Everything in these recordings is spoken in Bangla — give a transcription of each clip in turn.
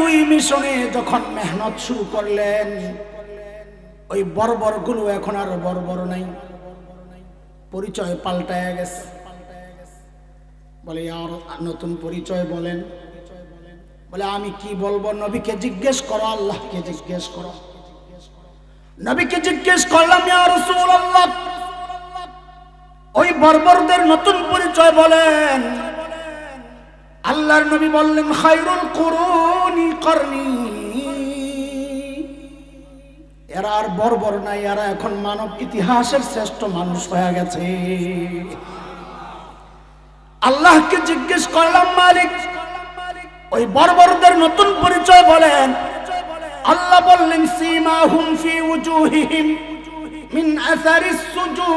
দুই মিশনে যখন মেহনত শুরু করলেন, ওই বর্বর গুলো এখন আর বর্বর নাই, পরিচয় পাল্টায় গেছে। বলে আর নতুন পরিচয় বলেন। বলে আমি কি বলবো? নবীকে জিজ্ঞেস করো, আল্লাহকে জিজ্ঞেস করো। নবীকে জিজ্ঞেস করলাম, ইয়া রাসূলুল্লাহ, ওই বর্বরদের নতুন পরিচয় বলেন। আল্লাহর নবী বললেন, খায়রুল কুরুনি করনি। এরা আর বর্বর নাই, এরা এখন মানব ইতিহাসের শ্রেষ্ঠ মানুষ হয়ে গেছে। আল্লাহকে জিজ্ঞেস করলাম, মালিক ওই বর্বরদের নতুন পরিচয় বলেন। আল্লাহ বললেন, সীমাহুম ফি উজুহিহিম মিন আসারিস সুজুদ।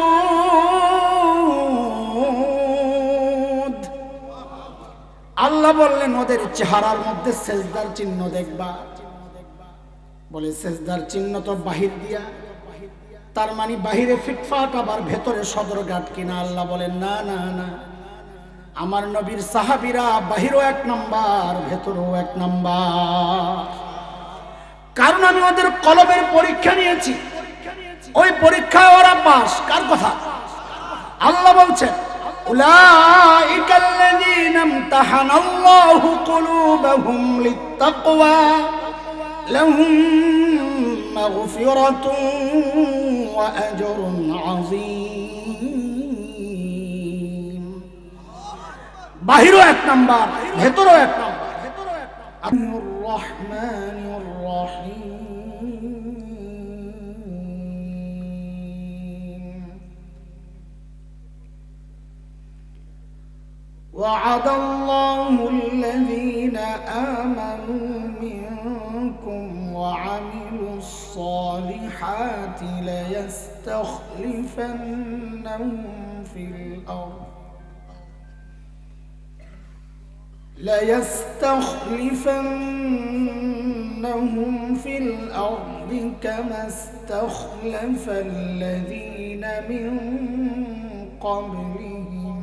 আল্লাহ বললেন ওদের চেহারার মধ্যে সেজদার চিহ্ন দেখবা। বলে সেজদার চিহ্ন তো বাহির দিয়া, তার মানে বাহিরে ফিটফাট আবার ভেতরে সদরঘাট কিনা? আল্লাহ বলেন না না না, আমার নবীর সাহাবীরা বাহিরও এক নাম্বার, ভেতরেও এক নাম্বার। কারণ আমি ওদের কলবের পরীক্ষা নিয়েছি, ওই পরীক্ষায় ওরা পাস। কার কথা? আল্লাহ বলছেন, উলাইকাল্লাযীনা ইমতাহানাল্লাহু কুলুবাহুম লিত্তাকওয়া লাহুম মাগফিরাতুন ওয়া আজরুন আযীম। বাহিরও এক নাম্বার, ভেতরেও এক নাম্বার। আল্লাহুর রহমানির রহিম। وعد الله الذين آمنوا منكم وعملوا الصالحات ليستخلفنهم في الأرض كما استخلف الذين من قبلهم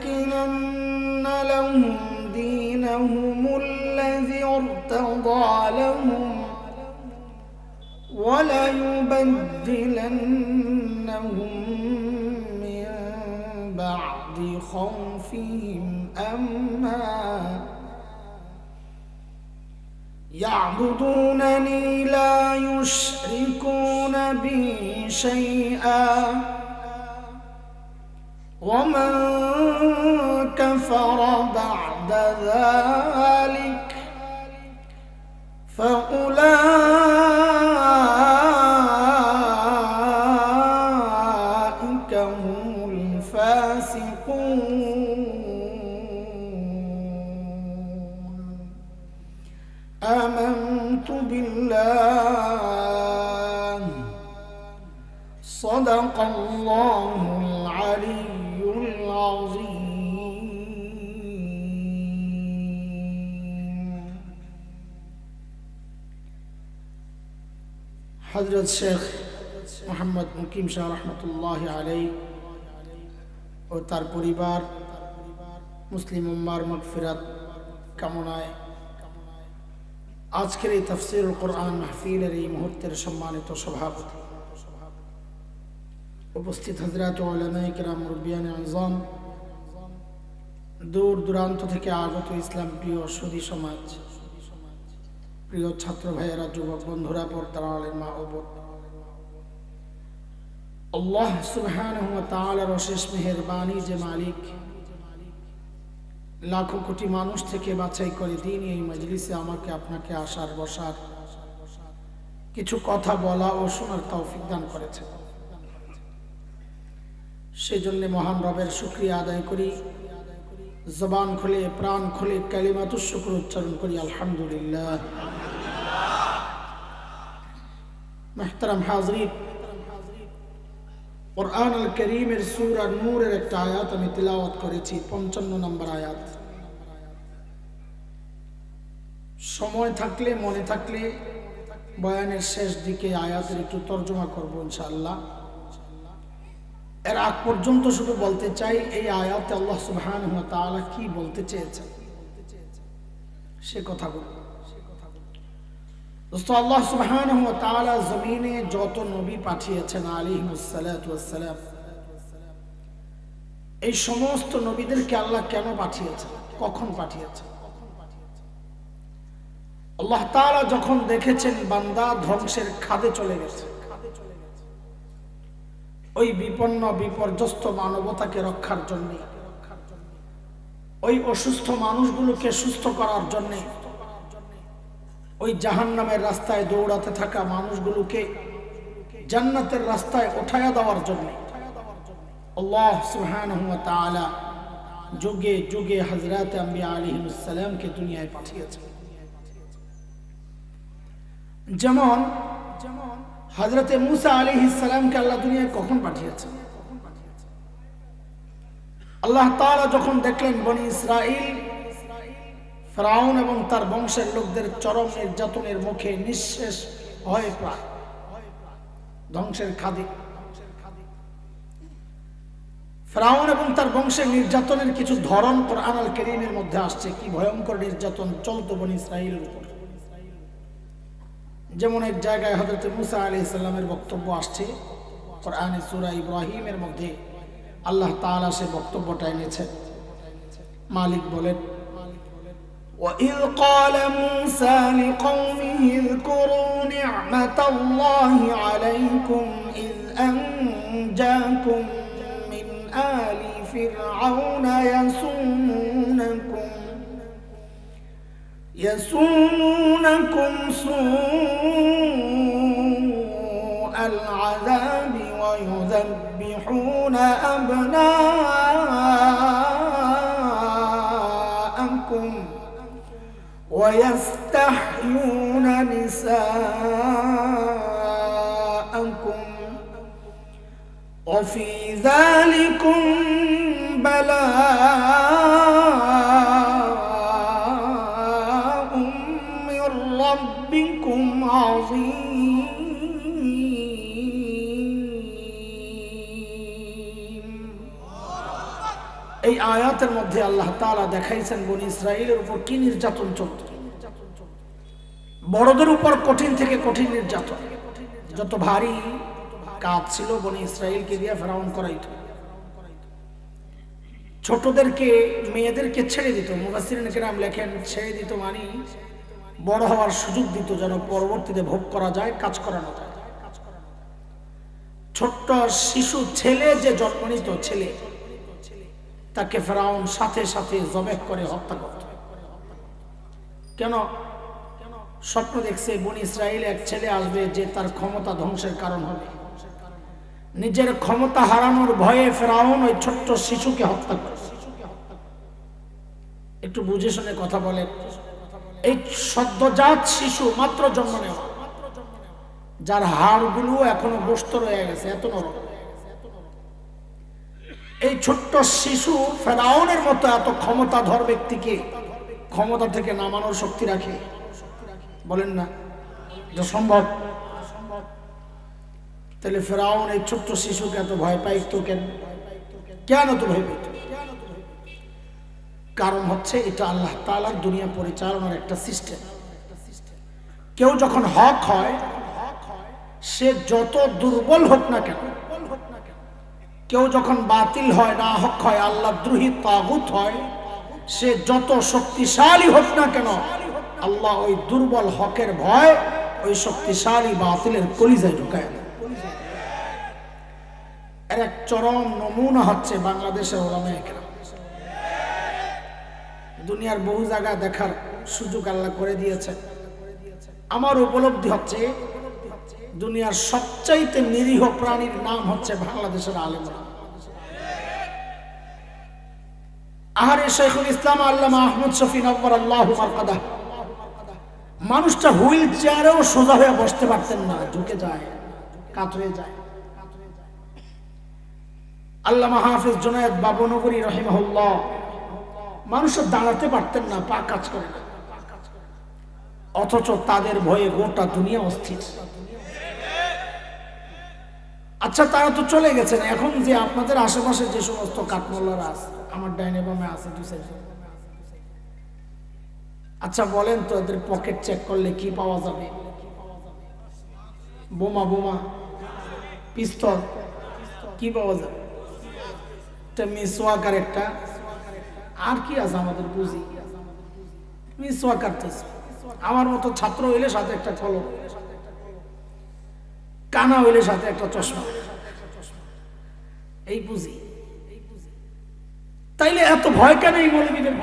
وليمكنن لهم دينهم الذي ارتضى لهم وليبدلنهم من بعد خوفهم أمنا يعبدونني لا يشركون بي شيئا ومن كفر بعد ذلك فأولئك هم الفاسقون. آمنت بالله صدق الله العلي হযরত শেখ মোহাম্মদ মুকিম শাহ রহমতুল্লাহ আলাইহি ও তার পরিবার মুসলিম উম্মার মাগফিরাত কামনায় আজকের এই তাফসীরুল কোরআন মাহফিলের এই মুহূর্তের সম্মানিত সভাপতি, উপস্থিত হযরত উলামায়ে কিরাম, মুরব্বিয়ানে আযম, দূর দূরান্ত থেকে আগত ইসলাম প্রিয় সুধী সমাজ, প্রিয় ছাত্র ভাইয়েরা, যুবক বন্ধুরা, পর্দার আড়ালের মা ও বোন, আল্লাহ সুবহানাহু ওয়া তাআলার অশেষ মেহেরবানি যে মালিক লাখো কোটি মানুষ থেকে বাছাই করে দিন এই মজলিসে আমাকে আপনাকে আসার বসার, কিছু কথা বলা ও শোনার তৌফিক দান করেছে। সেই জন্য মহান রবের শুকরিয়া আদায় করি, জবান খুলে প্রাণ খুলে কালিমাতুশ শুকর উচ্চারণ করি, আলহামদুলিল্লাহ। মুহতারাম হাজরিন, কুরআন আল কারীমের সূরা নূরের একটা আয়াত আমি তিলাওয়াত করেছি, 55 নম্বর আয়াত। সময় থাকলে, মনে থাকলে বয়ানের শেষ দিকে আয়াতের একটু তর্জমা করব ইনশাআল্লাহ। এর আগ পর্যন্ত শুধু বলতে চাই এই আয়াতে আল্লাহ সুবহানাহু ওয়া তাআলা কি বলতে চেয়েছেন সে কথাগুলো। দোস্ত, আল্লাহ সুবহানাহু ওয়া তাআলা জমিনে যত নবী পাঠিয়েছেন আলাইহিমুস সালাতু ওয়াস সালাম, এই সমস্ত নবীদেরকে আল্লাহ কেন পাঠিয়েছেন, কখন পাঠিয়েছেন? আল্লাহ তাআলা যখন দেখেছেন বান্দা ধ্বংসের খাদে চলে গেছে, ওই বিপন্ন বিপর্যস্ত মানবতাকে রক্ষার জন্য, ওই অসুস্থ মানুষগুলোকে সুস্থ করার জন্য, ওই জাহান্নামের রাস্তায় দৌড়াতে থাকা মানুষগুলোকে জান্নাতের রাস্তায় উঠায়া দেওয়ার জন্য আল্লাহ সুবহানাহু ওয়া তাআলা যুগে যুগে হযরত আম্বিয়া আলাইহিস সালামকে দুনিয়ায় পাঠিয়েছেন। যেমন হযরত মুসা আলাইহিস সালামকে আল্লাহ দুনিয়ায় কখন পাঠিয়েছেন? আল্লাহ তাআলা যখন দেখলেন বনি ইসরাইল ফিরআউন এবং তার বংশের লোকদের চরম নির্যাতনের মুখে নিঃশেষ হয়ে প্রায় ধ্বংসের খাদে, ফিরআউন এবং তার বংশের নির্যাতনের কিছু ধরন কোরআন আল কারীমের মধ্যে আসছে, কি ভয়ঙ্কর নির্যাতন চলতো বনি ইসরাইলের উপর। যেমন এক জায়গায় হযরত মুসা আলাইহিস সালামের বক্তব্য আসছে কোরআনে সূরা ইব্রাহিমের মধ্যে, আল্লাহ তাআলা সে বক্তব্যটা এনেছেন। মালিক বলেন, وَإِذْ قَالَ مُوسَى لِقَوْمِهِ اذْكُرُوا نِعْمَةَ اللَّهِ عَلَيْكُمْ إِذْ أَنْجَاكُمْ مِنْ آلِ فِرْعَوْنَ يَسُومُونَكُمْ سُوءَ الْعَذَابِ وَيُذَبِّحُونَ أَبْنَاءَكُمْ وَيَسْتَحْيُونَ نِسَاءَكُمْ وَفِي ذَلِكُمْ بَلَاءٌ مِّن رَّبِّكُمْ عَظِيمٌ। এই আয়াতের মধ্যে আল্লাহ তাআলা দেখাইছেন বনি ইসরাইলের উপর কি নির্যাতন চলত। বড়দের উপর কঠিন থেকে কঠিন নির্যাতন, যত ভারী কাজ ছিল বনি ইসরাইলকে দিয়ে ফিরআউন করাইতো। ছোটদেরকে মেয়েদেরকে ছেড়ে দিত, মুফাসসিরিন কেরাম লেখেন ছেড়ে দিত মানে বড় হওয়ার সুযোগ দিত যেন পরবর্তীতে ভোগ করা যায়, কাজ করানো যায়। ছোট্ট শিশু ছেলে যে জন্ম নিত, ছেলে তাকে ফিরআউন সাথে সাথে জবেহ করে হত্যা করত। কেন? স্বপ্ন দেখছে বনি ইসরাইল এক ছেলে আসবে যে তার ক্ষমতা ধ্বংসের কারণ হবে। নিজের ক্ষমতা হারানোর ভয়ে ফিরআউন ওই ছোট্ট শিশুকে হত্যা করে। একটু বুঝে শুনে কথা বলেন। এই সদ্যজাত শিশু মাত্র জন্ম নেওয়া, যার হাড়গুলো এখনো গোশত রয়ে গেছে, এত নরম, এই ছোট্ট শিশু ফিরআউনের মতো এত ক্ষমতাধর ব্যক্তিকে ক্ষমতা থেকে নামানোর শক্তি রাখে? বলেন না এটা সম্ভব? তাহলে ফিরআউন এই ছোট্ট শিশুকে এত ভয় পাইত কেন? কেন তো ভয় পাইত? কারণ হচ্ছে এটা আল্লাহ তাআলার দুনিয়া পরিচালনার একটা সিস্টেম। কেউ যখন হক হয়, সে যত দুর্বল হোক না কেন, কেউ যখন বাতিল হয়, না হক হয়, আল্লাহ দ্রোহী তাগুত হয়, সে যত শক্তিশালী হোক না কেন, আল্লাহ ওই দুর্বল হকের ভয় ওই শক্তিশালী বাতিলের কলিজায় ঢুকায় না। এর এক চরম নমুনা হচ্ছে বাংলাদেশের উলামায়ে কেরাম। দুনিয়ার বহু জায়গা দেখার সুযোগ আল্লাহ করে দিয়েছে। আমার উপলব্ধি হচ্ছে দুনিয়ার সবচাইতে নিরীহ প্রাণীর নাম হচ্ছে বাংলাদেশের আলেমরা। আহারে শাইখুল ইসলাম আল্লামা আহমদ শফি নওয়ারাল্লাহু মারকাদাহ, মানুষটা হুইল চেয়ারেও সোজা হয়ে বসতে পারতেন না, ঝুঁকে যায়, কাত হয়ে যায়। আল্লামা হাফিজ জুনায়েদ বাবনগরী রাহিমাহুল্লাহ, মানুষের দাঁড়াতে পারতেন না, পা কাজ করে না, অথচ তাদের ভয়ে গোটা দুনিয়া অস্থির। আচ্ছা, তারা তো চলে গেছেন। এখন যে আপনাদের আশেপাশে যে সমস্ত কাঠমোল্লারা আছে, আমার ডাইনে বামে আছে দুই সাইডে, আচ্ছা বলেন তো এদের পকেট চেক করলে কি পাওয়া যাবে? বোমা, বোমা, পিস্তল, কি পাওয়া যাবে? একটা মিসওয়াক আর একটা, আর কি আছে আমাদের বুঝি? মিসওয়াক কাটতেছে। আমার মতো ছাত্র হইলে সাথে একটা কলম, কানা হইলে সাথে একটা চশমা, এই বুঝি। তাইলে এত ভয় কেন এই মৌলবীদের?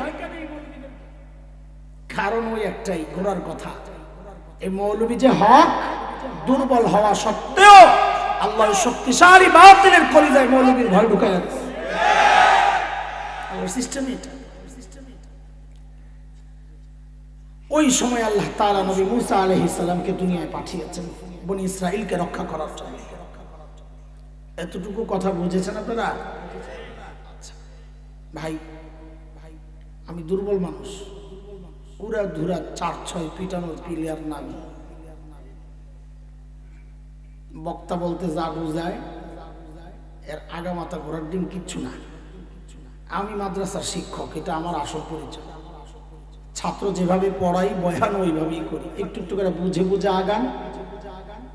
কারণ ওই একটাই, ঘোরার কথা। এই মৌলবী যে হক, দুর্বল হওয়া সত্ত্বেও আল্লাহ শক্তিশালী বাতিলের কলিজায় মৌলবীর ভয় ঢুকায় আছে। আল্লাহর সিস্টেম এটা। ওই সময় আল্লাহ তাআলা নবী মুসা আলাইহিস সালামকে দুনিয়ায় পাঠিয়েছেন বনি ইসরাইলকে রক্ষা করার জন্য। এতটুকু কথা বুঝেছেন আপনারা? আচ্ছা ভাই, আমি দুর্বল মানুষ, উড়া ধুরা 4-6 পিটানোর প্লেয়ার নামি। বক্তা বলতে যা বুঝায় এর আগামাতা ঘোরার ডিম কিচ্ছু না। আমি মাদ্রাসার শিক্ষক, এটা আমার আসল পরিচয়। ছাত্র যেভাবে পড়াই বয়ান ওইভাবেই করি, একটু একটু করে বুঝে বুঝে আগান,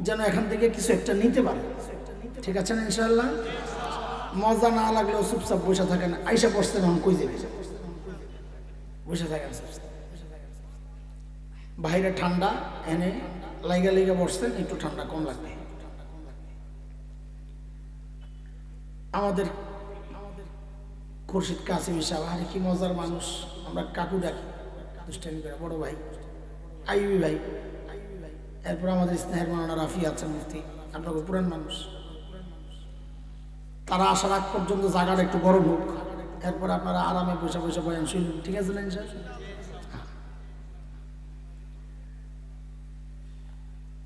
যেন এখান থেকে কিছু একটা নিতে পারে। ঠিক আছে না ইনশাআল্লাহ? মজা না লাগলেও চুপচাপ বসে থাকেন। আইসা বসতেন, এখন কই যাবে? বসে থাকেন চুপচাপ। বাইরে ঠান্ডা, এনে লাইগা লাইগা বসতেন, একটু ঠান্ডা কম লাগবে। আমাদের খুরশিদ কাসিম সাহেব, আরে কি মজার মানুষ, আমরা কাকু ডাকি দুষ্টামি করে, বড় ভাই আইবি ভাই। এরপর আমাদের স্নেহের মাওলানা রাফি আছেন মুফতি, আপনাকে পুরান মানুষ। তারা আসার আগ পর্যন্ত জায়গাটা একটু গরম হোক, এরপর আপনারা আরামে বসে বসে বয়ান শুনবেন। ঠিক আছে না ইনশাআল্লাহ?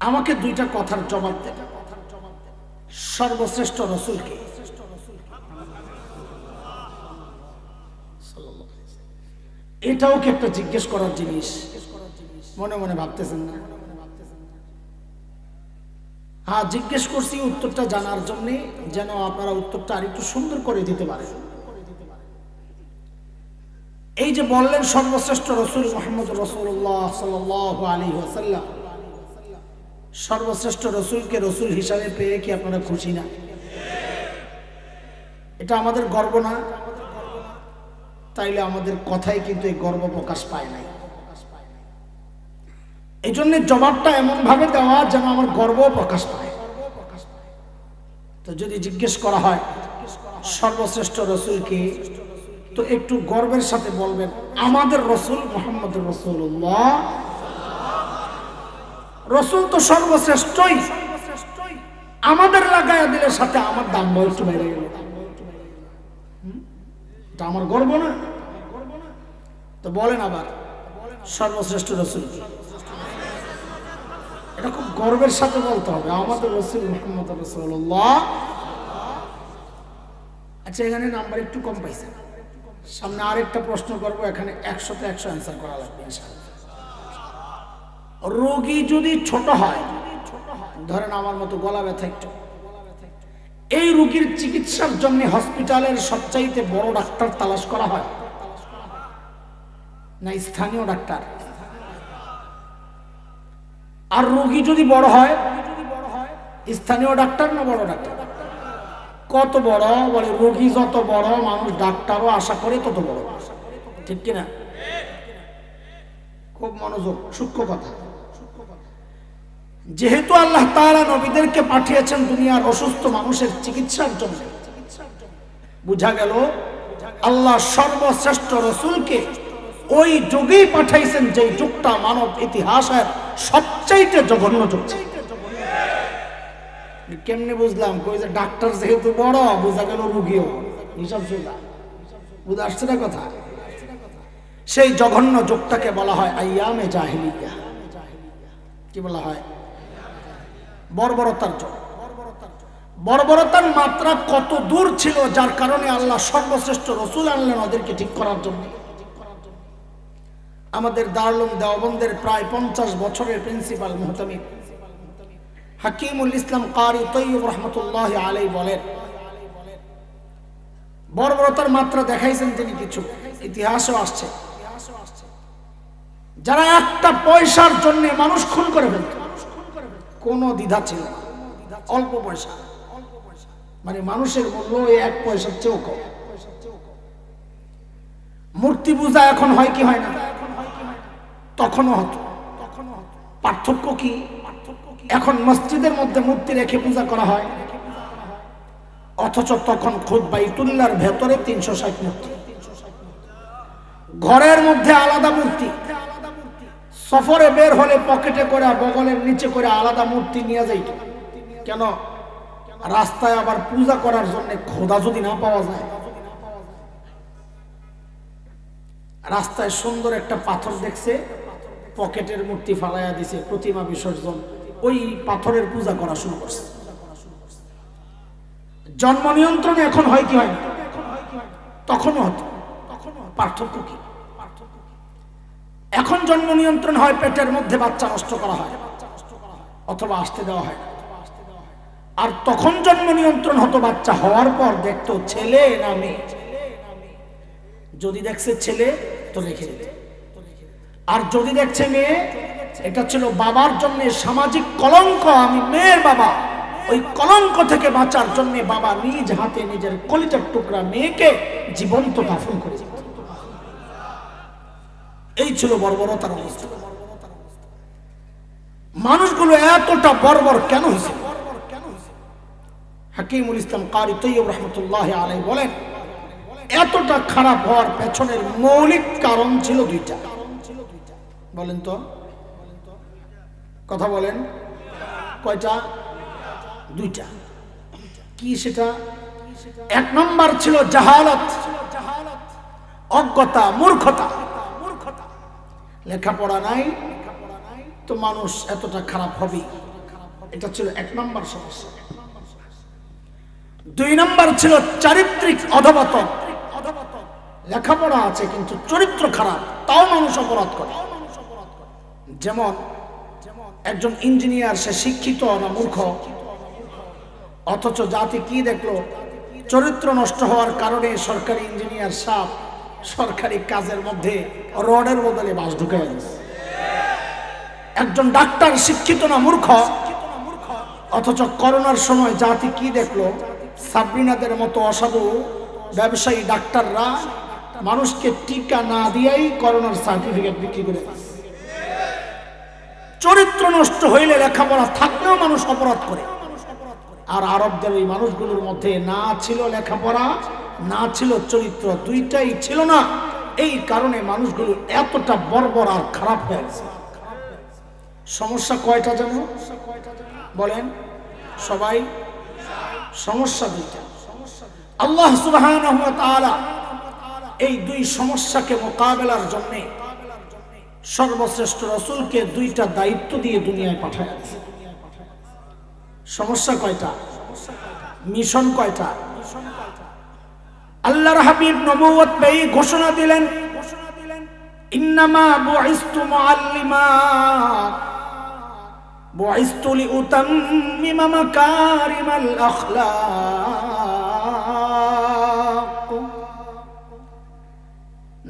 আমাকে দুইটা কথার জবাব দেন। সর্বশ্রেষ্ঠ রসুলকে, এটাও কি একটা জিজ্ঞেস করার জিনিস? মনে মনে ভাবতেছেন না? হ্যাঁ, জিজ্ঞেস করছি উত্তরটা জানার জন্য, যেন আপনারা উত্তরটা আরেকটু সুন্দর করে দিতে পারেন। এই যে বললেন সর্বশ্রেষ্ঠ রসুল মুহাম্মদ রাসূলুল্লাহ সাল্লাল্লাহু আলাইহি ওয়াসাল্লাম, সর্বশ্রেষ্ঠ রসুলকে রসুল হিসাবে পেয়ে কি আপনারা খুশি না? এটা আমাদের গর্ব না? তাইলে আমাদের কথাই কিন্তু এই গর্ব প্রকাশ পায় নাই। এই জন্য জবাবটা এমন ভাবে দেওয়া যেন আমার গর্ব প্রকাশ পায়। তো যদি জিজ্ঞেস করা হয় সর্বশ্রেষ্ঠ রসুলকে, তো একটু গর্বের সাথে বলবেন আমাদের রসুল মুহাম্মদ রাসূলুল্লাহ। রসুল তো সর্বশ্রেষ্ঠই, আমাদের লাগায়া দিলে সাথে আমার দাম একটু বেড়ে গেল, এটা আমার গর্ব না? তো বলেন আবার সর্বশ্রেষ্ঠ রসুল কি? এটা খুব গর্বের সাথে বলতে হবে, আমাদের রসুল মুহাম্মদ রাসূলুল্লাহ। আচ্ছা, এখানে নাম্বার একটু কম পাইছে, সামনে আরেকটা প্রশ্ন করবো, এখানে 100-তে 100 অ্যান্সার করা লাগবে ইনশাআল্লাহ। রোগী যদি ছোট হয়, ধরেন আমার মতো গলা ব্যথা একটু, এই রোগীর চিকিৎসার জন্য হসপিটালের সবচাইতে বড় ডাক্তার তালাশ করা হয় না স্থানীয় ডাক্তার? আর রোগী যদি বড় হয়, স্থানীয় ডাক্তার না বড় ডাক্তার? কত বড়? বলে রোগী যত বড়, মানুষ ডাক্তারও আশা করে তত বড়। ঠিক কিনা? খুব মনোযোগ, সূক্ষ্ম কথা। যেহেতু আল্লাহ তাআলা নবীদেরকে পাঠিয়েছেন দুনিয়ার অসুস্থ মানুষের চিকিৎসার জন্য, বুঝা গেল আল্লাহ সর্বশ্রেষ্ঠ রসুলকে ওই যুগেই পাঠাইছেন যে যুগটা মানব ইতিহাসের সবচাইতে জঘন্য যুগ। কেমনে বুঝলাম? কই যে ডাক্তার যেহেতু বড়, বোঝা গেল রুগীও হিসাব সোজা। বুঝা আসছে না কথা? সেই জঘন্য যুগটাকে বলা হয় আইয়ামে জাহিলিয়া। কি বলা হয়? বর্বরতার যুগ। বর্বরতার মাত্রা কত দূর ছিল, যার কারণে আল্লাহ সর্বশ্রেষ্ঠ রসুল আনলেন ওদেরকে ঠিক করার জন্য। আমাদের দারুল উলুম দেওবন্দের প্রায় 50 বছরের প্রিন্সিপাল মুহতামিম হাকিমুল ইসলাম কারি তৈয়ব রহমতুল্লাহ আলাই বলেন, বর্বরতার মাত্রা দেখাইছেন তিনি কিছু, ইতিহাসও আসছে, যারা একটা পয়সার জন্য মানুষ খুন করে ফেলত, কোনো দ্বিধা ছিল না, অল্প পয়সা, মানে মানুষের মূল্য এক পয়সার চেয়েও কম। মূর্তি পূজা এখন হয় কি হয় না? তখনও হতো। পার্থক্য কি? এখন মসজিদের মধ্যে মূর্তি রেখে পূজা করা হয়, অথচ তখন খুদ বাইতুল্লাহর ভেতরে 360 মূর্তি, ঘরের মধ্যে আলাদা মূর্তি, সফরে বের হলে পকেটে করে বগলের নিচে করে আলাদা মূর্তি নিয়ে যাইত। কেন? রাস্তায় আবার পূজা করার জন্য খোদা যদি না পাওয়া যায়, রাস্তায় সুন্দর একটা পাথর দেখছে, পকেটের মূর্তি ফালাইয়া দিছে, প্রতিমা বিসর্জন, ওই পাথরের পূজা করা শুরু করছে। জন্ম নিয়ন্ত্রণ এখন হয় কি হয় না? তখনও হতো। পার্থক্য কি? এখন জন্ম নিয়ন্ত্রণ হয়, পেটের মধ্যে বাচ্চা নষ্ট করা হয় অথবা আসতে দেওয়া হয়, আর তখন জন্ম নিয়ন্ত্রণ হতো বাচ্চা হওয়ার পর দেখতো ছেলে না মেয়ে, যদি দেখছে ছেলে তো রেখে দিত, আর যদি দেখছে মেয়ে, এটা ছিল বাবার জন্য সামাজিক কলঙ্ক, আমি মেয়ের বাবা, ওই কলঙ্ক থেকে বাঁচার জন্য বাবা নিজ হাতে নিজের কলিজার টুকরা মেয়েকে জীবন্ত দাফন করে দিত। এই ছিল বর্বরতার অবস্থা। মানুষগুলো এতটা বর্বর কেন হয়েছে? হাকিমুল ইসলাম কারি তৈয়ব রহমতুল্লাহ আলাই বলেন, এতটা খারাপ হওয়ার পেছনের মৌলিক কারণ ছিল দুইটা। বলেন তো, কথা বলেন, কয়টা? দুইটা। কি সেটা? এক নম্বর ছিল জাহালত, অজ্ঞতা, মূর্খতা। লেখাপড়া নাই তো মানুষ এতটা খারাপ হবে, এটা ছিল এক নম্বর সমস্যা। দুই নম্বর ছিল চারিত্রিক অধঃপতন। লেখাপড়া আছে কিন্তু চরিত্র খারাপ, তাও মানুষ অপরাধ করে। যেমন একজন ইঞ্জিনিয়ার, সে শিক্ষিত না মূর্খ, অথচ জাতি কি দেখলো? চরিত্র নষ্ট হওয়ার কারণে সরকারি ইঞ্জিনিয়ার সাহেব সরকারি কাজের মধ্যে রডের বদলে বাঁশ ঢুকায় দিয়েছে। একজন ডাক্তার শিক্ষিত না মূর্খ, অথচ করোনার সময় জাতি কি দেখলো? সাবরিনাদের মতো অসাধু ব্যবসায়ী ডাক্তাররা মানুষকে টিকা না দিয়েই করোনার সার্টিফিকেট বিক্রি করে। চরিত্র নষ্ট হইলে লেখাপড়া থাকলেও মানুষ অপরাধ করে। আর আরবদের ওই মানুষগুলোর মধ্যে না ছিল লেখাপড়া, না ছিল চরিত্র, দুইটাই ছিল না। এই কারণে মানুষগুলো এতটা বর্বর আর খারাপ হয়ে গেছে। সমস্যা কয়টা জানো? বলেন সবাই। সমস্যা দুইটা। আল্লাহ সুবহানাহু ওয়া তাআলা এই দুই সমস্যাকে মোকাবেলার জন্য সর্বশ্রেষ্ঠ রাসূলকে দুইটা দায়িত্ব দিয়ে দুনিয়ায় পাঠাইছে। সমস্যা কয়টা? মিশন কয়টা? আল্লাহর হাবিব নবুয়ত পেয়ে ঘোষণা দিলেন, ইন্নামা বুইস্তু মুআল্লিমা বুইস্তু লিউতাম্মিমা মাকারিমাল আখলাক।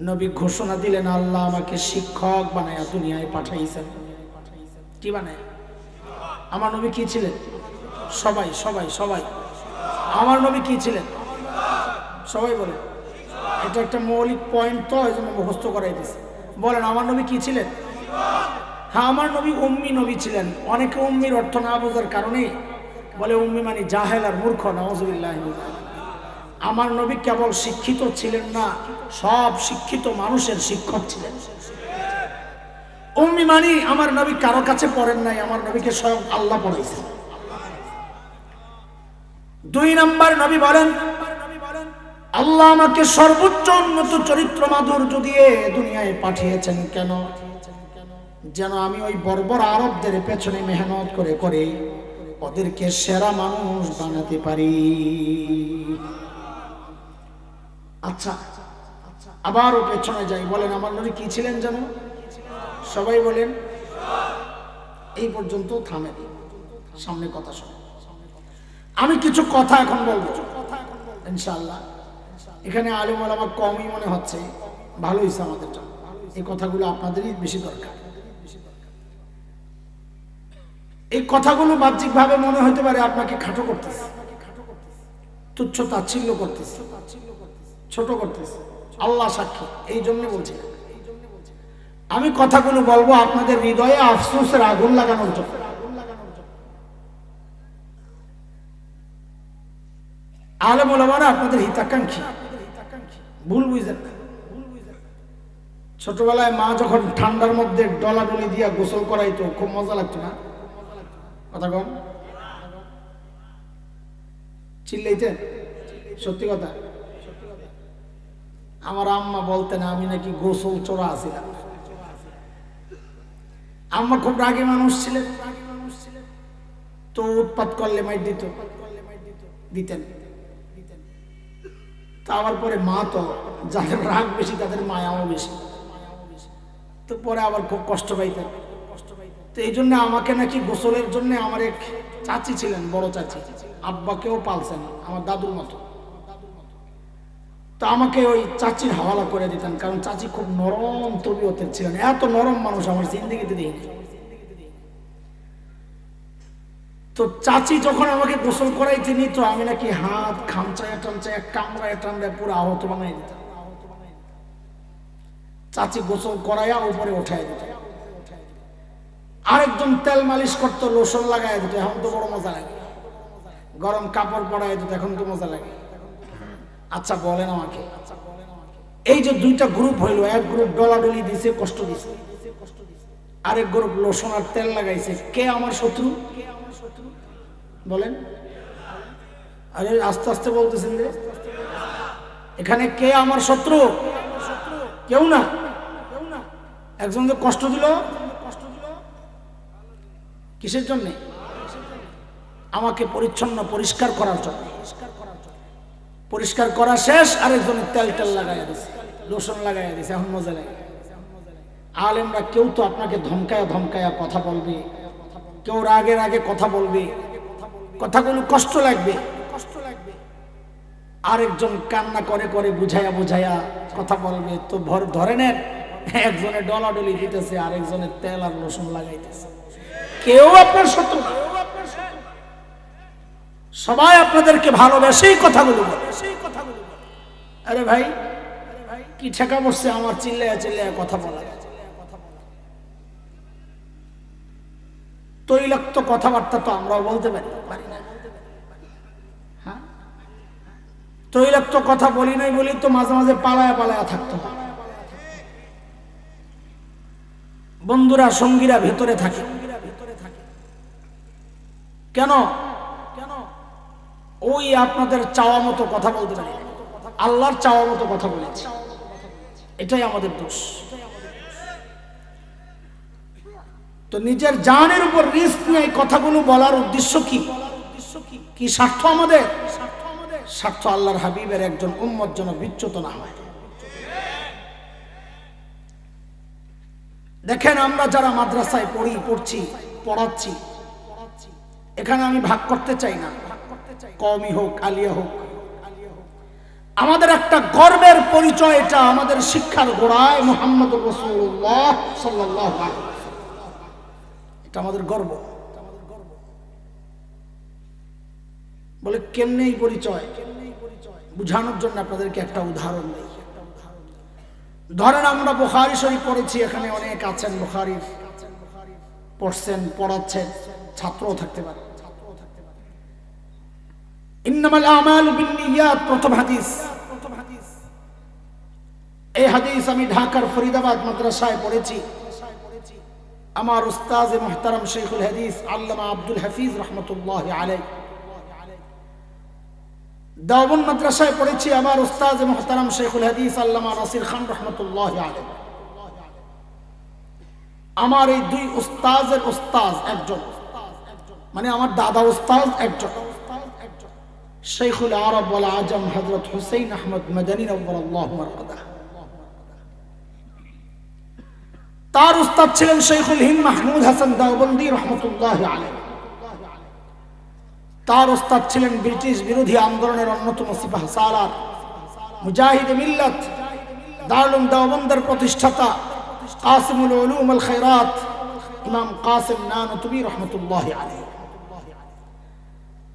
নবী ঘোষণা দিলেন, আল্লাহ আমাকে শিক্ষক বানায়া দুনিয়ায় পাঠাইছেন। কি বানায়? আমার নবী কি ছিলেন? সবাই সবাই সবাই আমার নবী কি ছিলেন? সবাই বলেন। এটা একটা মৌলিক পয়েন্ট, তো এই জন্য মুখস্থ করাই দিয়েছে। বলেন আমার নবী কি ছিলেন? হ্যাঁ, আমার নবী উম্মি নবী ছিলেন। অনেকে উম্মির অর্থ না বোঝার কারণে বলে উম্মি মানে জাহেল আর মূর্খ। নাউযুবিল্লাহ। আমার নবী কেবল শিক্ষিত ছিলেন না, সব শিক্ষিত মানুষের শিক্ষক ছিলেন। উম্মি মানে আমার নবী কারো কাছে পড়েন নাই, আমার নবীকে স্বয়ং আল্লাহ পড়াইছেন। দুই নম্বর নবী বলেন, আল্লাহ আমাকে সর্বোচ্চ উন্নত চরিত্র মাধুর্য দিয়ে দুনিয়ায় পাঠিয়েছেন। কেন? যেন আমি ওই বর্বর আরবদের পেছনে মেহনত করে করে ওদেরকে সেরা মানুষ বানাতে পারি। আচ্ছা, আবারও পেছনে যাই। বলেন আমার নবী কি ছিলেন জানো? সবাই বলেন। এই পর্যন্ত থামেন। সামনে কথা শোনেন। আমি কিছু কথা এখন বলবো ইনশাআল্লাহ। এখানে আলেম ওলামা কমই মনে হচ্ছে, ভালো হয়েছে আমাদের জন্য। এই কথাগুলো আপনাদেরই বেশি দরকার। এই কথাগুলো বাহ্যিকভাবে মনে হতে পারে আপনাকে খাটো করতেছে, তুচ্ছ তাচ্ছিল্য করতেছে, ছোট করতেছে। আল্লাহ সাক্ষী, এই জন্য বলছি আমি কথাগুলো বলবো আপনাদের হৃদয়ে আফসোসের আগুন লাগানোর জন্য। আলেম ওলামারা আপনাদের হিতাকাঙ্ক্ষী, ভুল বুঝেন না। ছোটবেলায় মা যখন ঠান্ডার মধ্যে ডলাডলি দিয়া গোসল করাইতো, খুব মজা লাগতো না? কথা কম, চিল্লাইতেন? সত্যি কথা। আমার আম্মা বলতেন আমি নাকি গোসল চোরা আছিলাম। আম্মা খুব রাগী মানুষ ছিলেন, তো উৎপাত করলে মাইর দিতেন। তা আবার পরে মা তো যাদের রাগ বেশি তাদের মায়াও বেশি, তো পরে আবার খুব কষ্ট পাইতেন। তো এই জন্য আমাকে নাকি গোসলের জন্য আমার এক চাচি ছিলেন, বড় চাচি, আব্বাকেও পালছেন আমার দাদুর মতো। তো আমাকে ওই চাচির হাওয়ালা করে দিতেন, কারণ চাচি খুব নরম তবিয়তের ছিলেন। এত নরম মানুষ আমার জিন্দেগিতে দেখিনি। তো চাচি যখন আমাকে গোসল করাইতে নিত, আমি নাকি হাত খামচায়া টামচায়া কামড়ায় টামড়ায় পুরো আহত বানাই দিতাম। চাচি গোসল করাইয়া উপরে উঠাই দিত। আরেকজন তেল মালিশ করতো, লোশন লাগাই দিত, এখন তো বড় মজা লাগে। গরম কাপড় পরাই দিত, এখন তো মজা লাগে। আচ্ছা বলেন আমাকে, এই যে দুইটা গ্রুপ হইলো, এক গ্রুপ ডলাডলি দিছে, কষ্ট দিছে, আরেক গ্রুপ লোশন আর তেল লাগাইছে, কে আমার শত্রু বলেন? আরে আস্তে আস্তে বলতেছেন যে, এখানে কে আমার শত্রু? কেউ না। একজন যে কষ্ট দিল, কিসের জন্য? আমাকে পরিচ্ছন্ন পরিষ্কার করার জন্য। পরিষ্কার করা শেষ, আরেকজনের তেল টেল লাগাইয়া দিছে, লোশন লাগাইয়া দিছে, এখন মজা লাগে। আলেমরা কেউ তো আপনাকে ধমকায়া ধমকায়া কথা বলবে, কেউ রাগে রাগে কথা বলবে, কথাগুলো কষ্ট লাগবে। আরেকজন কান্না করে করে বুঝাইয়া বুঝাইয়া কথা বলবে, তো ধরে নেন একজনে ডলাডলি দিতেছে, আরেকজনের তেল আর লোশন লাগাইতেছে। কেউ আপনার শত্রু না, সবাই আপনাদেরকে ভালোবেসেই কথাগুলো বলে। আরে ভাই কি ঠেকা বসছে আমার চিল্লাইয়া চিল্লাইয়া কথা বলা? তৈলাক্ত কথাবার্তা তো আমরাও বলতে পারি না। হ্যাঁ, তৈলাক্ত কথা বলি নাই বলি তো মাঝে মাঝে পালায়া পালায়া থাকতো। বন্ধুরা সঙ্গীরা ভেতরে থাকে কেন? ওই আপনাদের চাওয়া মতো কথা বলতে পারি, আল্লাহর চাওয়া মতো কথা বলেছি, এটাই আমাদের দোষ। তো নিজের জানের উপর রিস্ক নিয়ে এই কথাগুলো বলার উদ্দেশ্য কি? কি স্বার্থ আমাদের? স্বার্থ আল্লাহর হাবিবের একজন উম্মত যেন বিচ্যুত না হয়। দেখেন আমরা যারা মাদ্রাসায় পড়াচ্ছি, এখানে আমি ভাগ করতে চাই না, কওমি হোক আলিয়া হোক, আমাদের একটা গর্বের পরিচয়। এটা আমাদের শিক্ষার গোড়ায় মুহাম্মদুর রাসূলুল্লাহ সাল্লাল্লাহু আলাইহি ওয়াসাল্লাম, এটা আমাদের গর্ব। বলে কেমনে এই পরিচয় বুঝানোর জন্য আপনাদেরকে একটা উদাহরণ দেই। ধরেন আমরা বুখারী শরীফ পড়েছি, এখানে অনেক আছেন বুখারী পড়ছেন, পড়াচ্ছেন, ছাত্রও থাকতে পারে। ইন্নামাল আমালু বিন্নিয়াত, প্রথম হাদিস। এই হাদিস আমি ঢাকার ফরিদাবাদ মাদ্রাসায় পড়েছি। আমার উস্তাদ মুহতারাম শেখুল হাদিস আল্লামা আব্দুল হাফিজ রহমতুল্লাহ আলাইহি। দেওবন্দ মাদ্রাসায় পড়েছি, আমার উস্তাদ মুহতারাম শেখুল হাদিস আল্লামা নাসির খান রহমতুল্লাহ আলাইহি। আমার এই দুই উস্তাদের উস্তাদ একজন, মানে আমার দাদা উস্তাদ একজন, শেখুল আরব ওয়াল আজম হযরত হুসাইন আহমদ মাদানী নওয়ারাল্লাহু মারকাদাহ। তার উস্তাদ ছিলেন শেখুল হিন্দ মাহমুদ হাসান দেওবন্দি রহমতুল্লাহ আলাইহি। তার ওস্তাদ ছিলেন ব্রিটিশ বিরোধী আন্দোলনের অন্যতম সিপাহ সালার, মুজাহিদ মিল্লাত, দারুল দেওবন্দের প্রতিষ্ঠাতা, কাসিমুল উলুম আল খায়রাত, ইমাম কাসিম নানতুবি রহমতুল্লাহ আলাইহি।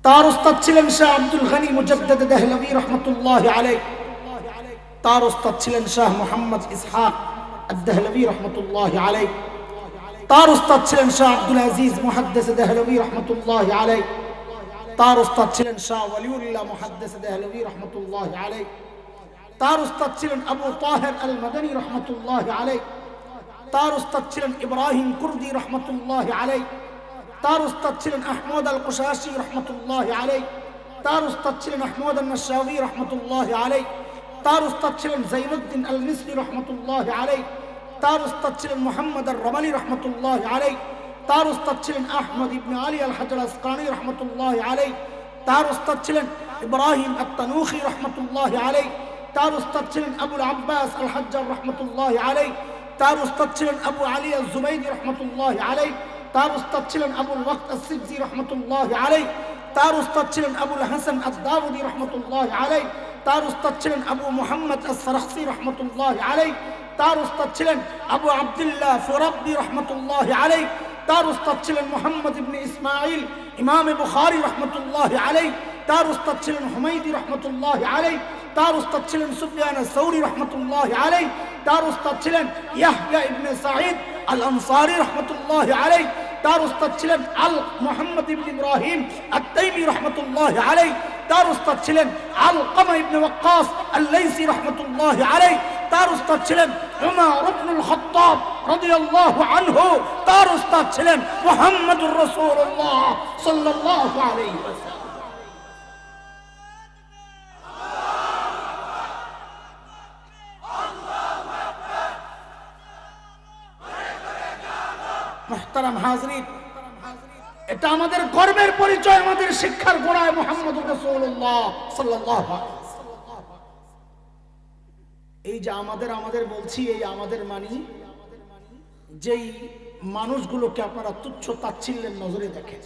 তার ওস্তাদ ছিলেন শাহ আব্দুল গনি মুজাদ্দিদ দেহলভী রহমতুল্লাহ আলাইহি। তার ওস্তাদ ছিলেন শাহ মুহাম্মদ ইসহাক আদ-দেহলভী রহমতুল্লাহ আলাইহি। তার ওস্তাদ ছিলেন শাহ আব্দুল আজিজ মুহাদ্দিস দেহলভী রহমতুল্লাহ আলাইহি। তার ওস্তাদ ছিলেন শাহ ওয়ালিউল্লাহ মুহাদ্দিস দেহলভী রহমতুল্লাহ আলাইহি। তার ওস্তাদ ছিলেন আবু তাহের আল মাদানী রহমতুল্লাহ আলাইহি। তার ওস্তাদ ছিলেন ইব্রাহিম কুর্দি রহমতুল্লাহ আলাইহি। তার ওস্তাদ ছিলেন আহমদ আল কুশাশি রহমতুল্লাহ আলাইহি। তার ওস্তাদ ছিলেন আহমদ আল নাশাবি রহমতুল্লাহ আলাইহি। তার ওস্তাদ ছিলেন জাইনুদ্দিন আল মিসরি রহমতুল্লাহ আলাইহি। তার ওস্তাদ ছিলেন মুহাম্মদ আর রমানি রহমতুল্লাহ আলাইহি। তার ওস্তাদ ছিলেন আহমদ ইবনে আলী আল হাজার আসকানি রহমতুল্লাহ আলাইহি। তার ওস্তাদ ছিলেন ইব্রাহিম আত-তানুখি রহমতুল্লাহ আলাইহি। তার ওস্তাদ ছিলেন আবুল আব্বাস আল হাজ্জার রহমতুল্লাহ আলাইহি। তার ওস্তাদ ছিলেন আবু আলী আল জুবাইদি রহমতুল্লাহ আলাইহি। তার ওস্তাদ ছিলেন আবুল ওয়াক্ত আস-সিবজি রহমতুল্লাহ আলাইহি। তার ওস্তাদ ছিলেন আবুল হাসান আদ-দাউদি রহমতুল্লাহ আলাইহি। তার ওস্তাদ ছিলেন আবু মুহাম্মদ আস-সারাখসি রহমতুল্লাহ আলাইহি। তার ওস্তাদ ছিলেন আবু আব্দুল্লাহ ফুরাবদি রহমতুল্লাহ আলাইহি। তার ওস্তাদ ছিলেন মুহাম্মদ ইবনে ইসমাঈল ইমাম বুখারী রহমতুল্লাহ আলাইহি। তার ওস্তাদ ছিলেন হুমায়দি রহমতুল্লাহ আলাইহি। তার ওস্তাদ ছিলেন সুফিয়ান আস-সাউরি রহমতুল্লাহ আলাইহি। তার ওস্তাদ ছিলেন ইয়াহইয়া ইবনে সাঈদ আল আনসারী রহমতুল্লাহ আলাইহি। তার ওস্তাদ ছিলেন আল মুহাম্মদ ইবনে ইব্রাহিম আত-তাইমি রহমতুল্লাহ আলাইহি। তার ওস্তাদ ছিলেন আলকামা ইবনে ওয়াক্কাস আল-লাইসি রহমতুল্লাহ আলাইহি। তার ওস্তাদ ছিলেন উমর ইবনুল খাত্তাব রাদিয়াল্লাহু আনহু। তার ওস্তাদ ছিলেন মুহাম্মদুর রাসূলুল্লাহ সাল্লাল্লাহু আলাইহি ওয়াসাল্লাম। মুহতারাম হাজরিন, এটা আমাদের গর্বের পরিচয়, আমাদের শিক্ষার গোড়ায় মুহাম্মদুর রাসূলুল্লাহ সাল্লাল্লাহু আলাইহি ওয়াসাল্লাম। এই যে আমাদের বলছি, এই আমাদের মানি যেই মানুষগুলোকে আপনারা তুচ্ছ তাচ্ছিল্যের নজরে দেখেন,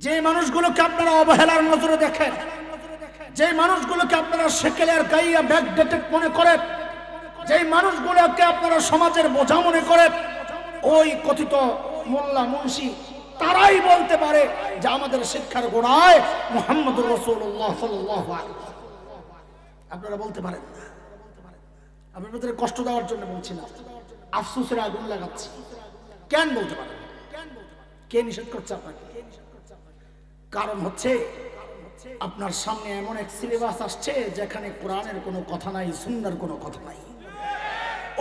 যে মানুষগুলোকে আপনারা অবহেলার নজরে দেখেন, যে মানুষগুলোকে আপনারা সেকেলের গাইয়া ব্যাকডেটেড মনে করেন, যে মানুষগুলোকে আপনারা সমাজের বোঝা মনে করেন, ওই কথিত মোল্লা মুন্সি তারাই বলতে পারে যে আমাদের শিক্ষার গোড়ায় মুহাম্মদুর রাসূলুল্লাহ সাল্লাল্লাহু আলাইহি ওয়াসাল্লাম। আপনারা বলতে পারেন না। আপনাদের কষ্ট দেওয়ার জন্য বলছি না, আফসোসের আগুন লাগাচ্ছি। কেন বলতে পারেন? কে নিষেধ করছে আপনাকে? কারণ হচ্ছে আপনার সামনে এমন এক সিলেবাস আসছে যেখানে কোরআনের কোনো কথা নাই, সুন্নাহর কোনো কথা নাই।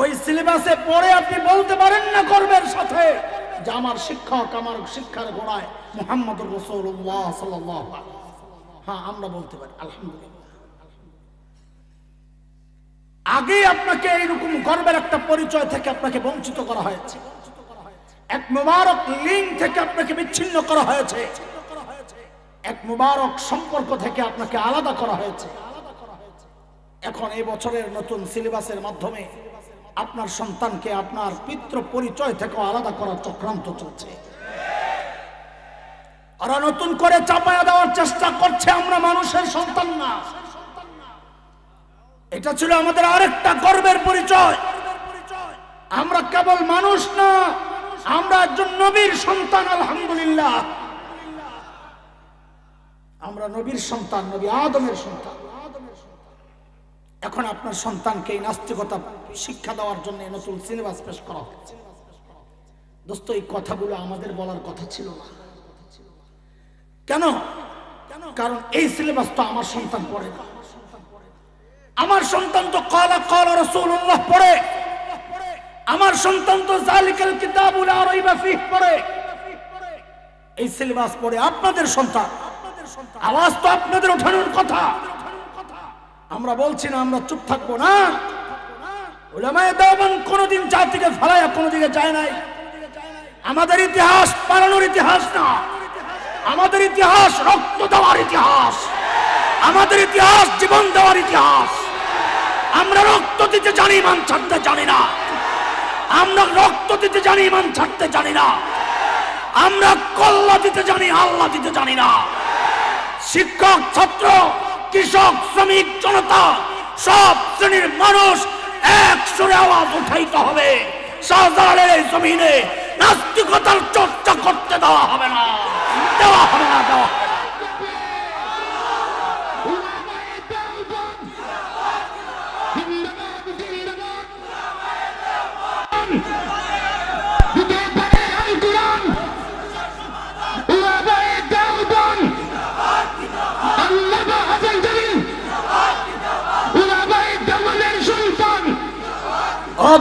ওই সিলেবাসে পড়ে আপনি বলতে পারেন না গর্বের সাথে যে আমার শিক্ষক, আমার শিক্ষার গোড়ায় মুহাম্মদুর রাসূলুল্লাহ সাল্লাল্লাহু আলাইহি ওয়াসাল্লাম। হ্যাঁ, আমরা বলতে পারি আলহামদুলিল্লাহ। আগে আপনাকে এইরকম গর্বের একটা পরিচয় থেকে আপনাকে বঞ্চিত করা হয়েছে, এক মুবারক লিঙ্ক থেকে আপনাকে বিচ্ছিন্ন করা হয়েছে, এক মুবারক সম্পর্ক থেকে আপনাকে আলাদা করা হয়েছে। এখন এই বছরের নতুন সিলেবাসের মাধ্যমে আপনার সন্তানকে আপনার পিতৃ পরিচয় থেকে আলাদা করার চক্রান্ত চলছে। ওরা নতুন করে চাপায়া দেওয়ার চেষ্টা করছে আমরা মানুষের সন্তান না। এটা ছিল আমাদের আরেকটা গর্বের পরিচয়। আমরা কেবল মানুষ না, আমরা একজন নবীর সন্তান। আলহামদুলিল্লাহ, আমরা নবীর সন্তান, নবী আদমের সন্তান। এখন আপনার সন্তানকে এই নাস্তিকতা শিক্ষা দেওয়ার জন্য নতুন সিলেবাস পেশ করা হচ্ছে। দোস্ত, এই কথাগুলো আমাদের বলার কথা ছিল না। কেন? কারণ এই সিলেবাস তো আমার সন্তান পড়ে না। আমার সন্তান তো ক্বালা ক্বালা রাসূলুল্লাহ পড়ে। আমার সন্তান তো যালিকাল কিতাবু লা রাইবা ফীহ পড়ে। এই সিলেবাস পড়ে আপনাদের সন্তান। আওয়াজ তো আপনাদের ওঠানোর কথা। আমরা বলছি না, আমরা চুপ থাকবো না। উলামায়ে দেওবন্দ কোনদিন জাতিকে ফেলায়া কোনদিকে যায় নাই। আমাদের ইতিহাস পালানোর ইতিহাস না, আমাদের ইতিহাস রক্ত দেওয়ার ইতিহাস, আমাদের ইতিহাস জীবন দেওয়ার ইতিহাস। আমরা রক্ত দিতে জানি, ইমান ছাড়তে জানি না। আমরা রক্ত দিতে জানি, ইমান ছাড়তে জানি না। আমরা কল্লা দিতে জানি, আল্লাহ দিতে জানি না। শিক্ষক, ছাত্র, কৃষক, শ্রমিক, জনতা সব শ্রেণীর মানুষ এক সুরে আওয়াজ উঠাইতে হবে। শাহজালালের এই জমিনে নাস্তিকতার চর্চা করতে দেওয়া হবে না, দেওয়া হবে না, দেওয়া হবে না।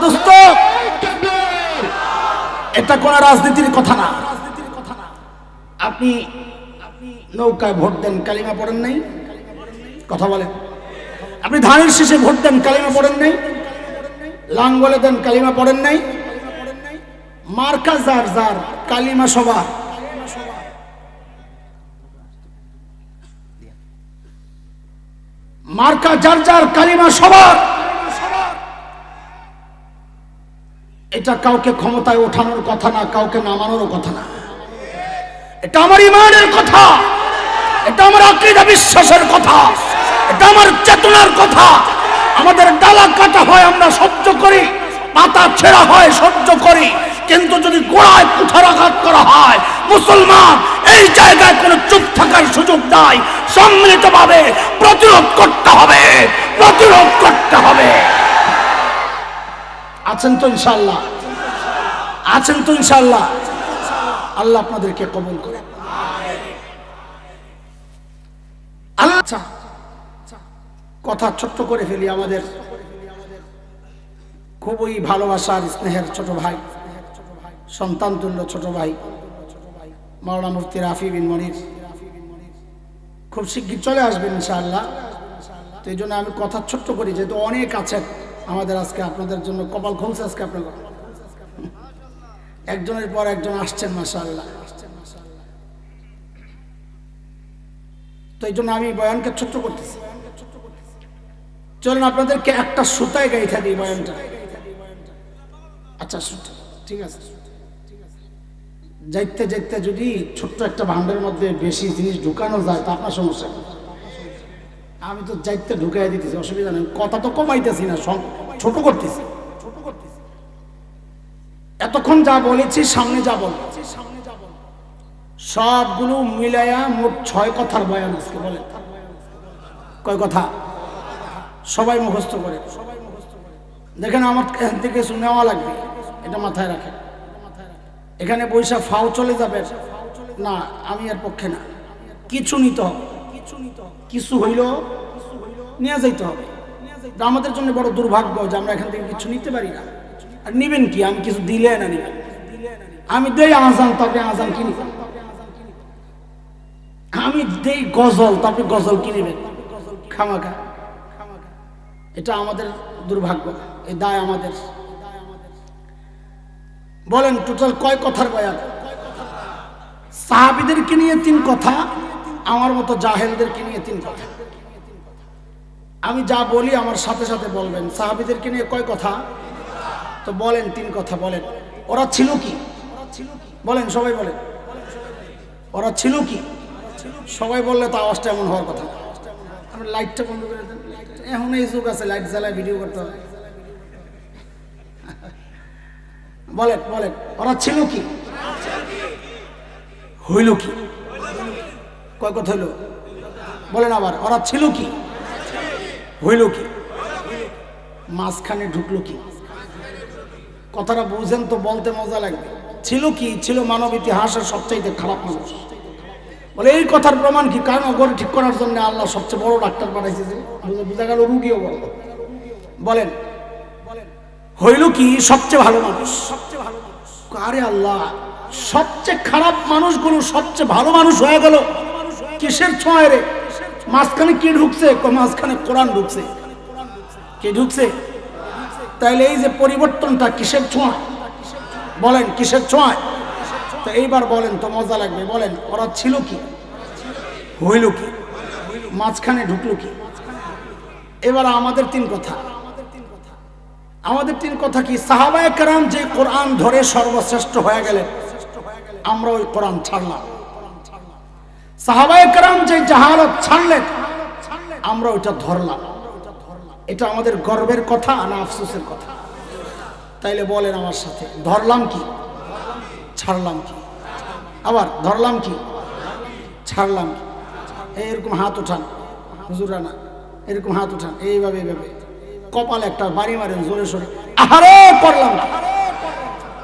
দোস্ত, এটা কোন রাজনীতির কথা না। আপনি নৌকায় ভোট দেন, কালিমা পড়েন নাই? কথা বলেন। আপনি ধানের শীষে ভোট দেন, কালিমা পড়েন নাই? লাঙ্গলে দেন, কালিমা পড়েন নাই? মার্কা যার যার, কালিমা সবার। মার্কা যার যার, কালিমা সবার। এটা কাউকে ক্ষমতায় ওঠানোর কথা না, কাউকে নামানোর কথা না। এটা আমার ইমানের কথা, এটা আমার আকীদা বিশ্বাসের কথা, এটা আমার চেতনার কথা। আমাদের ডালা কাটা হয় আমরা সহ্য করি, পাতা ছেঁড়া হয় সহ্য করি, কিন্তু যদি গোড়ায় কুঠারাঘাত করা হয়, মুসলমান এই জায়গায় কোনো চুপ থাকার সুযোগ নাই। সম্মিলিতভাবে প্রতিরোধ করতে হবে, প্রতিরোধ করতে হবে। আছেন তো ইনশাআল্লাহ? আছেন তো ইনশাআল্লাহ? আল্লাহ আপনাদেরকে কবুল করে। আচ্ছা, কথা ছোট্ট করে ফেলি। আমাদের খুবই ভালোবাসার স্নেহের ছোট ভাই, সন্তান তুল্য ছোট ভাই মাওলানা মুফতি রাফি বিন মনির খুব শিগগির চলে আসবেন ইনশাআল্লাহ। তো এই জন্য আমি কথা ছোট্ট করি, যেহেতু অনেক আছেন আমাদের। আজকে আপনাদের জন্য কপাল খুলছে, আজকে আপনার একজনের পর একজন আসছেন মাশাআল্লাহ। তো এই জন্য আমি বয়ানকে ছোট্ট করতেছি। চলুন আপনাদেরকে একটা সুতায় গাইথা দিই বয়ানটা। আচ্ছা ঠিক আছে। যাইতে যাইতে যদি ছোট্ট একটা ভান্ডারের মধ্যে বেশি জিনিস ঢুকানো যায় তা আপনার সমস্যা। আমি তো যাইতে ঢুকাই দিতেছি, অসুবিধা নেই। কথা তো কমাইতেছি না, ছোট করতেছি। এতক্ষণ যা বলেছি, সামনে যা বলেছি, সবগুলো মিলাইয়া মোট 6 কথার বয়ান আজকে। বলেন কয় কথা? সবাই মুখস্থ করে দেখেন। আমার এখান থেকে কিছু নেওয়া লাগবে, এটা মাথায় রাখেন। এখানে পয়সা ফাও চলে যাবে না, আমি এর পক্ষে না। কিছু নিতে হবে, কিছু হইল নিয়ে যাইতে হবে। আমাদের জন্য বড় দুর্ভাগ্য যে আমরা এখান থেকে কিছু নিতে পারি না। আর নিবেন কি? আমি কিছু দিলে না নিবেন? আমি দেই আজান, তবে আজান কিনি। আমি দেই গজল, তবে গজল কিনিবেন খামাখা। এটা আমাদের দুর্ভাগ্য, এই দায় আমাদের। বলেন টোটাল কয় কথার বয়ান? সাহাবীদেরকে নিয়ে 3 কথা, আমার মতো জাহেলদেরকে নিয়ে 3 কথা। আমি যা বলি আমার সাথে সাথে বলবেন। সাহাবীদেরকে নিয়ে কয় কথা? তো বলেন 3 কথা। বলেন ওরা ছিল কি? বলেন সবাই বলেন, ওরা ছিল কি? সবাই বললে তো আওয়াজটা এমন হওয়ার কথা। আপনি লাইটটা বন্ধ করে দেন। এখন এই যুগ আছে, লাইট জ্বালায় ভিডিও করতে হবে। বলেন বলেন, ওরা ছিল কি? হইল কি? কয় কথা হইল? বলেন আবার, ওরা ছিল কি? হইল কি? মাঝখানে ঢুকলো কি? কথাটা বুঝেন তো, বলতে মজা লাগবে। ছিল কি? ছিল মানব ইতিহাসের সবচাইতে খারাপ মানুষ। বলে এই কথার প্রমাণ কি? কারণ ওগরে ঠিক করার জন্য আল্লাহ সবচেয়ে বড় ডাক্তার বানাইছে, যে বোঝা গেল রুগীও বড়। বলেন হইল কি? সবচেয়ে ভালো মানুষ। আরে আল্লাহ, সবচেয়ে খারাপ মানুষগুলো সবচেয়ে ভালো মানুষ হয়ে গেল কিসের ছোঁয়ায় রে? মাঝখানে কি ঢুকছে? মাঝখানে কোরআন ঢুকছে। কে ঢুকছে? তাইলে এই যে পরিবর্তনটা কিসের ছোঁয়ায়? বলেন কিসের ছোঁয়ায়? তো এইবার বলেন তো, মজা লাগবে। বলেন ওরা ছিল কি? হইল কি? মাঝখানে ঢুকলো কি? এবার আমাদের 3 কথা। আমাদের 3 কথা কি? সাহাবায়ে কেরাম যে কোরআন ধরে সর্বশ্রেষ্ঠ হয়ে গেলেন, আমরা ওই কোরআন ছাড়লাম। সাহাবায়ে কেরাম যে জাহালত ছাড়লেন আমরা ওইটা ধরলাম। এটা আমাদের গর্বের কথা না আফসোসের কথা? তাইলে বলেন আমার সাথে, ধরলাম কি ছাড়লাম কি? আবার ধরলাম কি ছাড়লাম কি? এরকম হাত উঠান হুজুরা, না এরকম হাত উঠান, এইভাবে এইভাবে কপালে একটা বাড়ি মারেন জোরে সোরে। আহারে করলাম কি?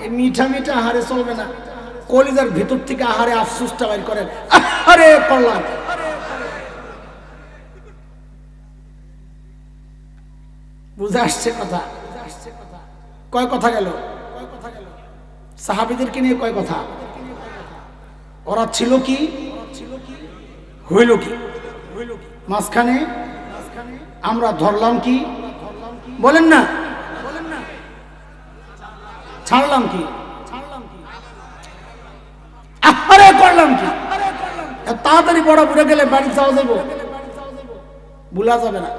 এই মিঠা মিঠা আহারে চলবে না, কলিজার ভিতর থেকে আহারে আফসোসটা বাইর করেন, আহারে করলাম। বুঝে আসছে কথা? কয় কথা গেল? সাহাবীদেরকে নিয়ে কয় কথা? ওরা ছিল কি, হইল কি? মাঝখানে আমরা ধরলাম কি? বলেন না, ছাড়লাম কি? আরে করলাম কি? তাড়াতাড়ি বড় বুড়ে গেলে বাড়ি যাওয়া যাবো, ভুলা যাবে না।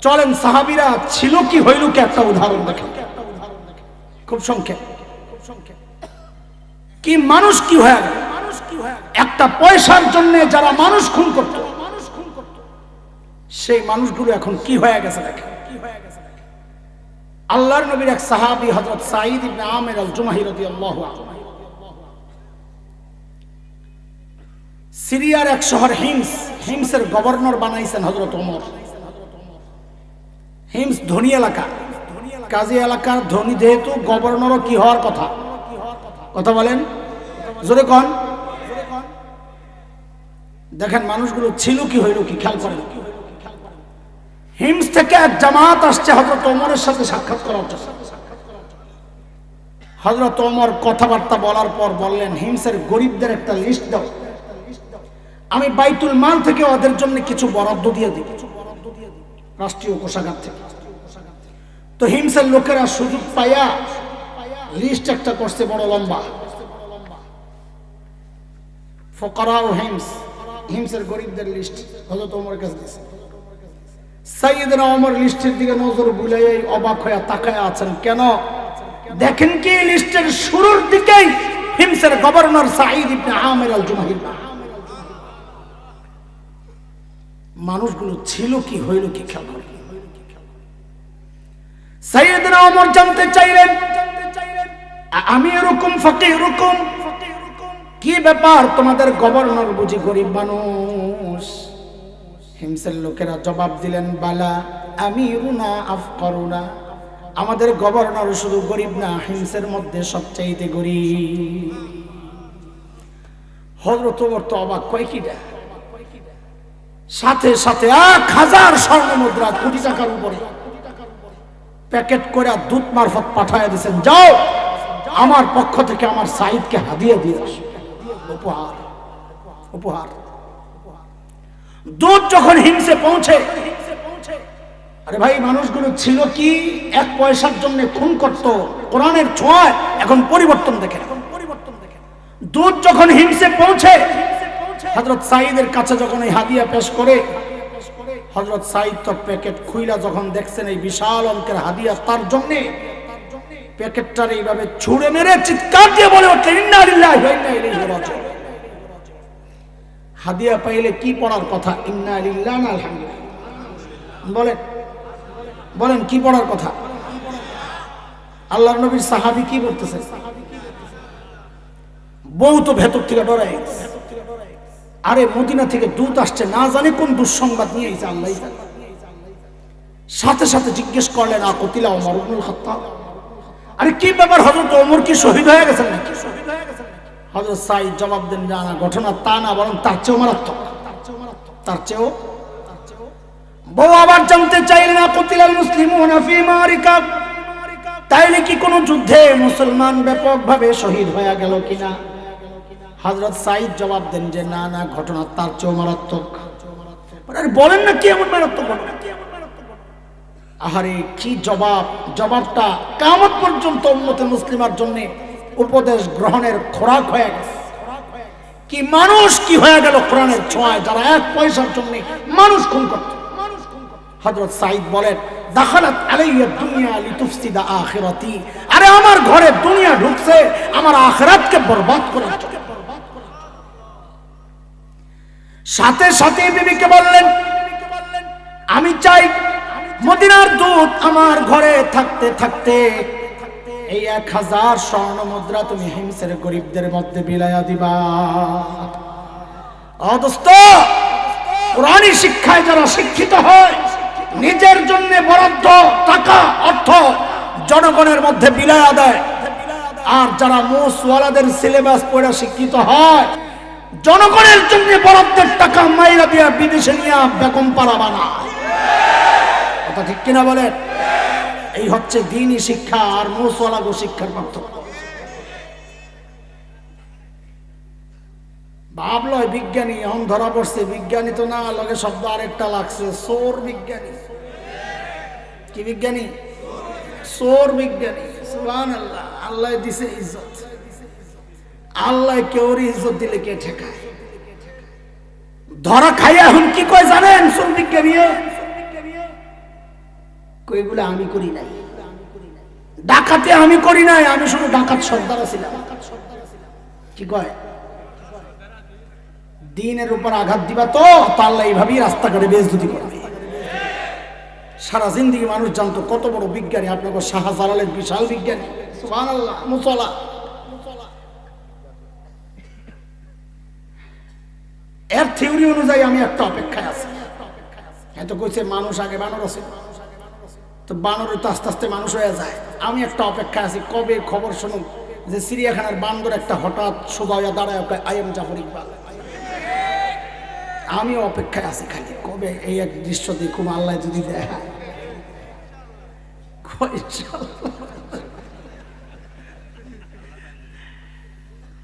চলেন সাহাবীরা ছিল কি হইল কি একটা উদাহরণ দেখেন, খুব সংক্ষেপ। কি মানুষ কি হয়ে গেল? একটা পয়সার জন্য যারা মানুষ খুন করত, সেই মানুষগুলো এখন কি হয়ে গেছে দেখেন। আল্লাহর নবীর এক সাহাবী হযরত সাঈদ ইবনে আমির আল জুমাহি রাদিয়াল্লাহু আনহু সিরিয়ার এক শহর হিমসের গভর্নর বানাইছেন হযরত ওমর। হিমস ধনী এলাকা, কাজী এলাকার ধনী যেহেতু গভর্নরও কি হওয়ার কথা? কথা বলেন জোরে কোন? দেখেন মানুষগুলো ছিল কি হইল কি, খেয়াল করেন। হিমস থেকে এক জামাত আসছে হযরত ওমরের সাথে সাক্ষাৎ করার জন্য। হযরত ওমর কথাবার্তা বলার পর বললেন, হিমসের গরিবদের একটা লিস্ট দাও, আমি বাইতুল মাল থেকে ওদের জন্য কিছু বরাদ্দ দিয়ে দিই, রাষ্ট্রীয় কোষাগার থেকে। তো হিমসের লোকেরা সুযোগ পাইয়া লিস্ট একটা করছে বড় লম্বা, ফুকারা ও হিমসের গরিবদের লিস্ট হযরত ওমরের কাছে দিয়েছে। সাইয়েদনা ওমর লিস্টের দিকে নজর বুলাই অবাক হয়ে তাকায় আছেন। কেন? দেখেন কি লিস্টের শুরুর দিকেই হিমসের গভর্নর সাঈদ ইবনে আমির আল জুমাহি। মানুষগুলো ছিল কি হইল কি, খেয়াল করেন। সাইয়েদনা ওমর জানতে চাইলেন, আমি এরকম ফকির এরকম কি ব্যাপার, তোমাদের গভর্নর বুঝি গরিব মানুষ? হিমসের লোকেরা জবাব দিলেন, বালা আমিরুনা আফকারুনা, আমাদের গভর্নর শুধু গরিব না, হিমসের মধ্যে সবচাইতে গরিব। হযরত ওমর তো অবাক, কয় কিটা? সাথে সাথে 1000 স্বর্ণ মুদ্রা, কোটি টাকার উপরে প্যাকেট করে দূত মারফত পাঠায় দিয়েছেন, যাও আমার পক্ষ থেকে আমার সাঈদকে হাদিয়া দিয়ে আসো, উপহার উপহার। দূত যখন হিমসে পৌঁছে, আরে ভাই মানুষগুলো ছিল কি এক পয়সার জন্য খুন করত, কোরআনের ছোঁয়ায় এখন পরিবর্তন দেখেন। দূত যখন হিমসে পৌঁছে হযরত সাঈদের কাছে যখন এই হাদিয়া পেশ করে, হযরত সাঈদ তো প্যাকেট খুইলা যখন দেখছেন এই বিশাল অঙ্কের হাদিয়া তার জন্য, প্যাকেটটার এইভাবে ছুঁড়ে মেরে চিৎকার দিয়ে বলে উঠলেন, ইন্না লিল্লাহি ওয়া ইন্না ইলাইহি রাজিউন। হাদিয়া পাইলে কি পড়ার কথা? ইন্না লিল্লাহি ওয়া আলহামদুলিল্লাহ। বলেন বলেন কি পড়ার কথা? আল্লাহর নবীর সাহাবী কি বলতেছে? বউ তো ভেতর থেকে ডরাই, আরে মদিনা থেকে দূত আসছে, না জানে কোন দুঃসংবাদ নিয়ে এসে আল্লাহ। সাথে সাথে জিজ্ঞেস করলেন, আকতিলা ওমর ইবনুল খাত্তাব, আরে কি ব্যাপার হযরত ওমর কি শহীদ হয়ে গেছেন নাকি? হযরত সাঈদ জবাব দেন, জানা ঘটনা তা না, বরং তার চেয়েও মারাত্মক, তার চেয়েও। বউ আবার জানতে চাইলেন, আকতিলাল মুসলিমুনা ফি মারিকা, তাইলে কি কোনো যুদ্ধে মুসলমান ব্যাপকভাবে শহীদ হয়ে গেল কিনা? হযরত সাঈদ জবাব দেন যে না না, ঘটনা তার চেয়েও মারাত্মক। আরে বলেন না কি এমন মারাত্মক ঘটনা? আহারে কি জবাব! জবাবটা কিয়ামত পর্যন্ত উম্মতে মুসলিমার জন্য উপদেশ গ্রহণের খোরাক হয়ে গেছে। কি মানুষ কি হয়ে গেল কোরআনের ছোঁয়ায়, যারা এক পয়সার জন্য মানুষ খুন করত। হযরত সাঈদ বলেন, দাখালাত আলাইয়া দুনিয়া লিতুফসিদা আখিরাতি, আরে আমার ঘরে দুনিয়া ঢুকছে আমার আখিরাতকে বরবাদ করার জন্য। সাথে সাথে বিবিকে বললেন, আমি চাই মদিনার দূত আমার ঘরে থাকতে থাকতে এই 1000 স্বর্ণ মুদ্রা তুমি হিমসের গরিবদের মধ্যে বিলাইয়া দিবা। ও দোস্ত, কোরআনী শিক্ষায় যারা শিক্ষিত হয় নিজের জন্য বরাদ্দ টাকা অর্থ জনগণের মধ্যে বিলাইয়া দেয়, আর যারা মুসওয়ালাদের সিলেবাস পড়ে শিক্ষিত হয় জনগণের জন্য বরাদ্দের টাকা মাইরা দিয়া বিদেশে নিয়ে বেগম পাড়া বানায়। কথা ঠিক কিনা বলেন? এই হচ্ছে দ্বীনি শিক্ষা আর মুসওয়ালাগো শিক্ষার পার্থক্য। ভাবলো বিজ্ঞানী, এখন ধরা পড়ছে বিজ্ঞানী তো না, লগে শব্দ আরেকটা লাগছে, সোর বিজ্ঞানী। কি বিজ্ঞানী? সোর বিজ্ঞানী। সুবহানাল্লাহ, আল্লাহ দিছে ইজ্জত। আল্লাহ কেউর ইজ্জত দিলে কে ঠেকায়? ধরা খাইয়া এখন কি কয় জানেন? সোর বিজ্ঞানী কই বলে আমি করি নাই, ডাকাতে আমি করি নাই, আমি শুধু ডাকাত সর্দার ছিলাম। কি কয়? দ্বীনের উপর আঘাত দিবা তো আল্লাহ এইভাবেই রাস্তাঘাটে বেইজ্জতি করবে। সারা জিন্দেগি মানুষ জানতো কত বড় বিজ্ঞানী, আপনাকে শাহজালালের বিশাল বিজ্ঞানী। সুবহানাল্লাহ। মুসলা এর থিওরি অনুযায়ী আমি একটা অপেক্ষায় আছি। এত কইছে মানুষ আগে বানর আছে, তো বানর তো আস্তে আস্তে মানুষ হয়ে যায়। আমি একটা অপেক্ষায় আছি, কবে খবর শুনুন যে চিড়িয়াখানার বান্দর একটা হঠাৎ সোজা হইয়া দাঁড়ায় আই এম জাফর ইকবাল। আমি অপেক্ষায় আছি খালি কবে এই এক দৃশ্য দেখুন, আল্লাহ যদি দেয়।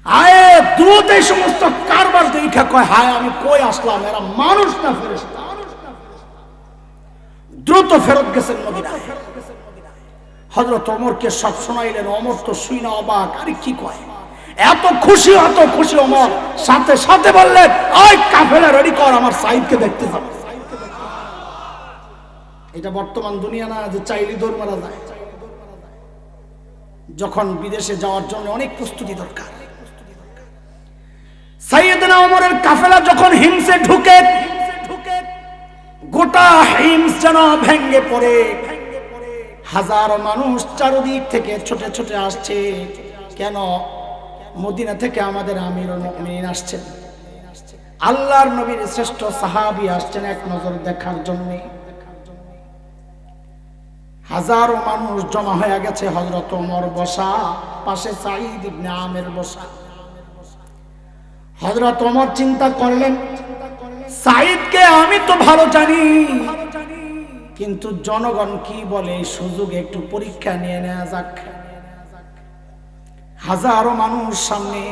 আয়ে দ্রুত এই সমস্ত কারবার দেখা কয়, হায় আমি কই আসলাম, এরা মানুষ না ফেরেশতা। দ্রুত ফেরত গেছেন মদিনায়। হযরত ওমরকে সব শোনাইলেন। ওমর তো শুই না অবাক, আরে কি কয়, এত খুশি ওমর। সাথে সাথে বললেন, ওই কাফেলা রেডি কর, আমার সাইদকে দেখতে যাব। এটা বর্তমান দুনিয়া না যে চাইলে দৌড় মারা যায়। যখন বিদেশে যাওয়ার জন্য অনেক প্রস্তুতি দরকার। সাইয়েদনা ওমরের কাফেলা যখন হিমসে ঢুকে, গোটা হিমস যেন ভেঙ্গে পড়ে। হাজারো মানুষ চারদিক থেকে ছোটে ছোটে আসছে। কেন? মদিনা থেকে আমাদের আমিরুল মুমিনিন আসছেন, আল্লাহর নবীর শ্রেষ্ঠ সাহাবী আসছেন এক নজর দেখার জন্য। হাজারো মানুষ জমা হয়ে গেছে। হযরত ওমর বসা, পাশে সাঈদ ইবনে আমের বসা। হযরত ওমর চিন্তা করলেন, সাঈদকে আমি তো ভালো জানি, কিন্তু জনগণ কি বলে, সুযোগ একটু পরীক্ষা নিয়ে নেওয়া যাক। হাজারো মানুষ সামনে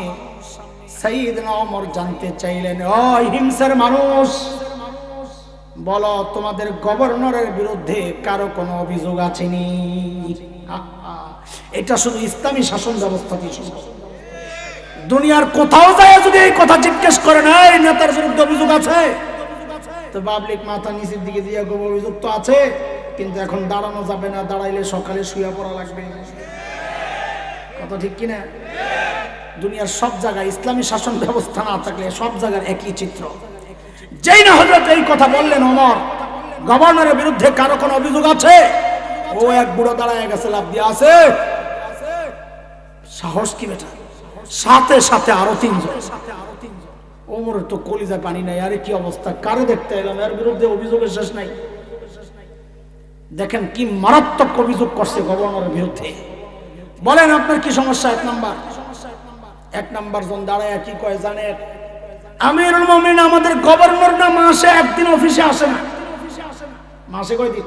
সাইয়েদনা ওমর জানতে চাইলেন, ও হিমসের মানুষ, বলো তোমাদের গভর্নরের বিরুদ্ধে কারো কোনো অভিযোগ আছেনি? এটা শুধু ইসলামী শাসন ব্যবস্থাতেই সম্ভব। দুনিয়ার কোথাও যায় যদি এই কথা জিজ্ঞেস করে না এই নেতার বিরুদ্ধে অভিযোগ আছে, তো পাবলিক মাথা নিচের দিকে দিয়ে অভিযোগ তো আছে, কিন্তু এখন দাঁড়ানো যাবে না, দাঁড়াইলে সকালে শুয়ে পড়া লাগবে। কথা ঠিক কিনা? দুনিয়ার সব জায়গায় ইসলামী শাসন ব্যবস্থা না থাকলে সব জায়গার একই চিত্র। যেই না হযরত এই কথা বললেন ওমর, গভর্নরের বিরুদ্ধে কারো কোনো অভিযোগ আছে, ও এক বুড়ো দাঁড়ায় গেছে, লাভ দিয়ে আছে, সাহস কি বেটা। সাথে সাথে আরো 3 জন। ওমরের তো কলিজা পানি নাই, আরে কি অবস্থা, কারে দেখতে এলাম, এর বিরুদ্ধে অভিযোগের শেষ নাই। দেখেন কি মারাত্মক অভিযোগ করছে গভর্নরের বিরুদ্ধে। বলেন আপনার কি সমস্যা? এক নাম্বার জন দাঁড়ায় কি কয় জানেন? আমিরুল মুমিনিন আমাদের গভর্নর না মাসে একদিন অফিসে আসে না। মাসে কয়দিন?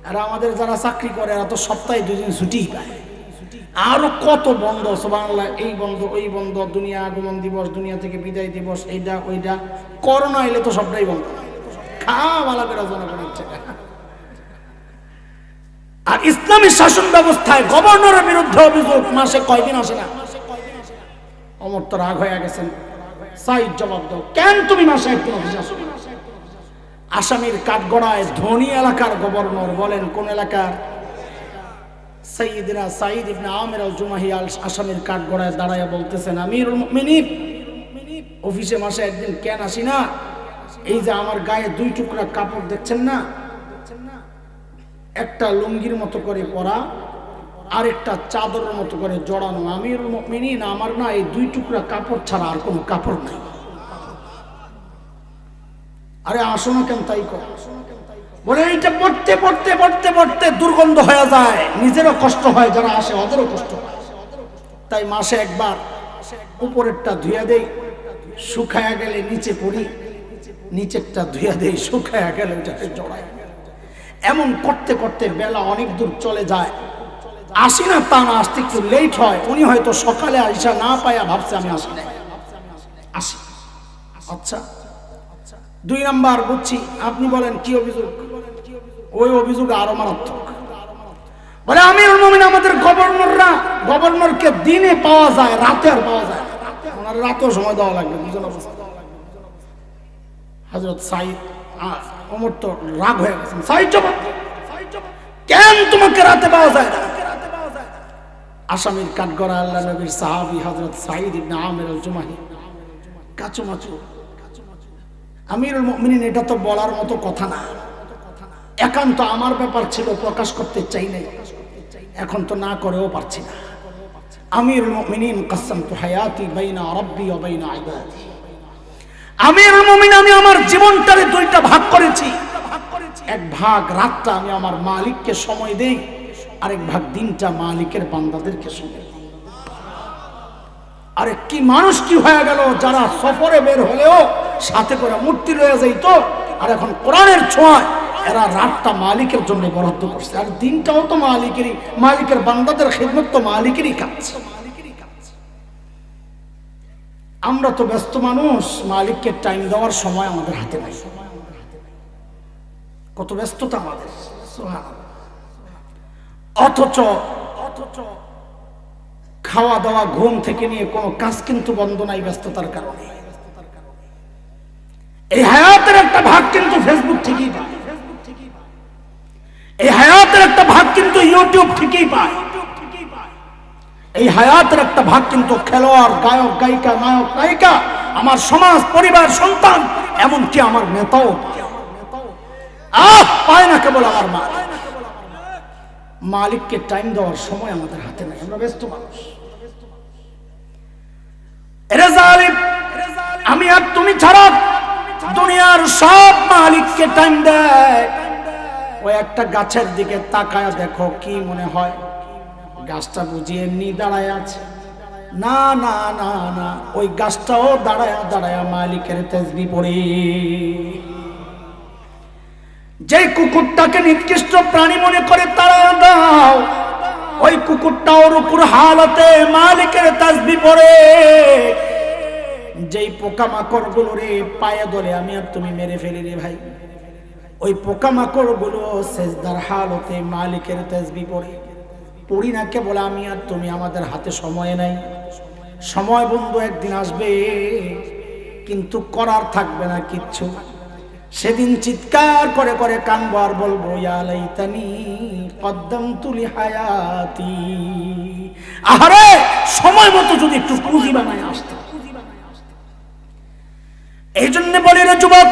আর আমাদের যারা চাকরি করে এরা তো সপ্তাহে 2 দিন ছুটি পায়। আরো কত বন্ধ, সুবহানাল্লাহ, এই বন্ধ ওই বন্ধ, দুনিয়া আগমন দিবস, দুনিয়া থেকে বিদায় দিবস, এইটা ওইটা। করোনা এলে তো সবটাই বন্ধ, খাওয়া ভালো করে জনগণের টাকা। আর ইসলামী শাসন ব্যবস্থায় গভর্নরের বিরুদ্ধে অভিযোগ মাসে কয়দিন আসে না। ওমর তো রাগ হয়ে গেছেন। সাইদ জবাব দাও, কেন তুমি মাসে একদিন অফিসে আসো? আসামির কাঠগড়ায় ধনী এলাকার গভর্নর, বলেন কোন এলাকার? সাইয়্যিদনা সাঈদ ইবনে আমির আল জুমাহি আসামির কাঠগড়ায় দাঁড়ায় বলতেছেন, আমিরুল মুমিনিন, অফিসে মাসে একদিন কেন আসি না? এই যে আমার গায়ে 2 টুকরা কাপড় দেখছেন না, একটা লুঙ্গির মতো করে পরা, আর একটা চাদরের মতো করে জড়ানো। আমিরুল মুমিনিন, আমার না এই 2 টুকরা কাপড় ছাড়া আর কোনো কাপড় নাই। আরে আসো না কেন তাই কর? বলে এইটা পড়তে পড়তে পড়তে পড়তে দুর্গন্ধ হয়ে যায়, নিজেরও কষ্ট হয়, যারা আসে ওদেরও কষ্ট হয়। তাই মাসে একবার উপরেরটা ধুয়ে দেই, শুকায়া গেলে নিচে পড়ি, নিচেরটা ধুয়ে দেই, শুকায়া গেলে ওটাকে জড়াই। এমন করতে করতে বেলা অনেক দূর চলে যায়। আসি না তা না, আসতে একটু লেট হয়। উনি হয়তো সকালে আইসা না পায়া ভাবছে আমি আসি নাই, আসি। আচ্ছা 2 নাম্বার বুঝছি, আপনি বলেন কি অভিযোগ? ওই অভিযোগ আরো মারাত্মক। বলে আমিরুল মুমিনিন, আমাদের গভর্নরকে দিনে পাওয়া যায়, রাতে আর পাওয়া যায় না। ওনার রাতেও সময় দেওয়া লাগবে, দুজন অবস্থা। হযরত সাঈদ ওমর তো রাগ হয়ে গেছেন, সাঈদ জবাব, কেন তোমাকে রাতে পাওয়া যায় না? আসামির কাঠগড়া আল্লাহ নবীর সাহাবী হযরত সাঈদ ইবনে আমির আল জুমাহি কাচুমাচু, আমিরুল মুমিনিন, এটা তো বলার মতো কথা না, একান্ত আমার ব্যাপার ছিল, প্রকাশ করতে চাই নাই, এখন তো না করেও পারছি না। আমিরুল মুমিনিন, কাসামতু হায়াতি বাইনা রাব্বি ওয়া বাইনা ইবাদি। আমিরুল মুমিনিন, আমি আমার জীবনটারে 2টা ভাগ করেছি। এক ভাগ রাতটা আমি আমার মালিককে সময় দেই, আরেক ভাগ দিনটা মালিকের বান্দাদেরকে সময় দেই। আরে কি মানুষ কি হয়ে গেল, যারা সফরে বের হলেও সাথে করে মূর্তি লয়ে যাইত, আর এখন কোরআনের ছোঁয়ায় এরা রাতটা মালিকের জন্য বরাদ্দ করছে, আর দিনটাও তো মালিকেরই, মালিকের বান্দাদের খিদমত তো মালিকেরই কাজ। আমরা তো ব্যস্ত মানুষ, মালিককে টাইম দেওয়ার সময় আমাদের হাতে নাই। কত ব্যস্ততা আমাদের, অথচ খাওয়া দাওয়া ঘুম থেকে নিয়ে কোনো কাজ কিন্তু বন্ধ নাই ব্যস্ততার কারণে। এই হায়াতের একটা ভাগ কিন্তু ফেসবুক ঠিকই পায়, এই হায়াতের একটা ভাগ কিন্তু ইউটিউব ঠিকই পায়, এই হায়াতের একটা ভাগ কিন্তু খেলোয়াড়, গায়ক গায়িকা, নায়ক নায়িকা, আমার সমাজ, পরিবার, সন্তান, এমনকি আমার নেতাও পায় না, কেবল আমার মা। মালিককে টাইম দেওয়ার সময় আমাদের হাতে নাই, আমরা ব্যস্ত মানুষ। এরে জালিম, আমি আর তুমি ছাড়া দুনিয়ার সব মালিককে টাইম দেয়। ওই একটা গাছের দিকে তাকায় দেখো, কি মনে হয় গাছটা বুঝি এমনি দাঁড়ায় আছে? না না না না, ওই গাছটাও দাঁড়ায় দাঁড়ায় মালিকের তাসবিহ পড়ে। যে কুকুরটাকে নিকৃষ্ট প্রাণী মনে করে তাড়ায় দাও, ওই কুকুরটা ওর উপর হালতে মালিকের তাসবিহ পড়ে। যেই পোকামাকড় গুলো রে পায়ে ধরে আমি আর তুমি মেরে ফেলি রে ভাই, ওই পোকামাকড় গুলো সেজদার হালতে মালিকের তাসবিহ পড়ে। পড়ি না কেবল আমি আর তুমি, আমাদের হাতে সময় নাই। সময় বন্ধু একদিন আসবে, কিন্তু করার থাকবে না কিচ্ছু। সেদিন চিৎকার করে করে কানবো আর বলবো, ইয়া লাইতানি কদ্দামতু লিহায়াতি। আহারে, সময় মতো যদি একটু পুঁজি বানায় আসতো। এই জন্য বলি রে যুবক,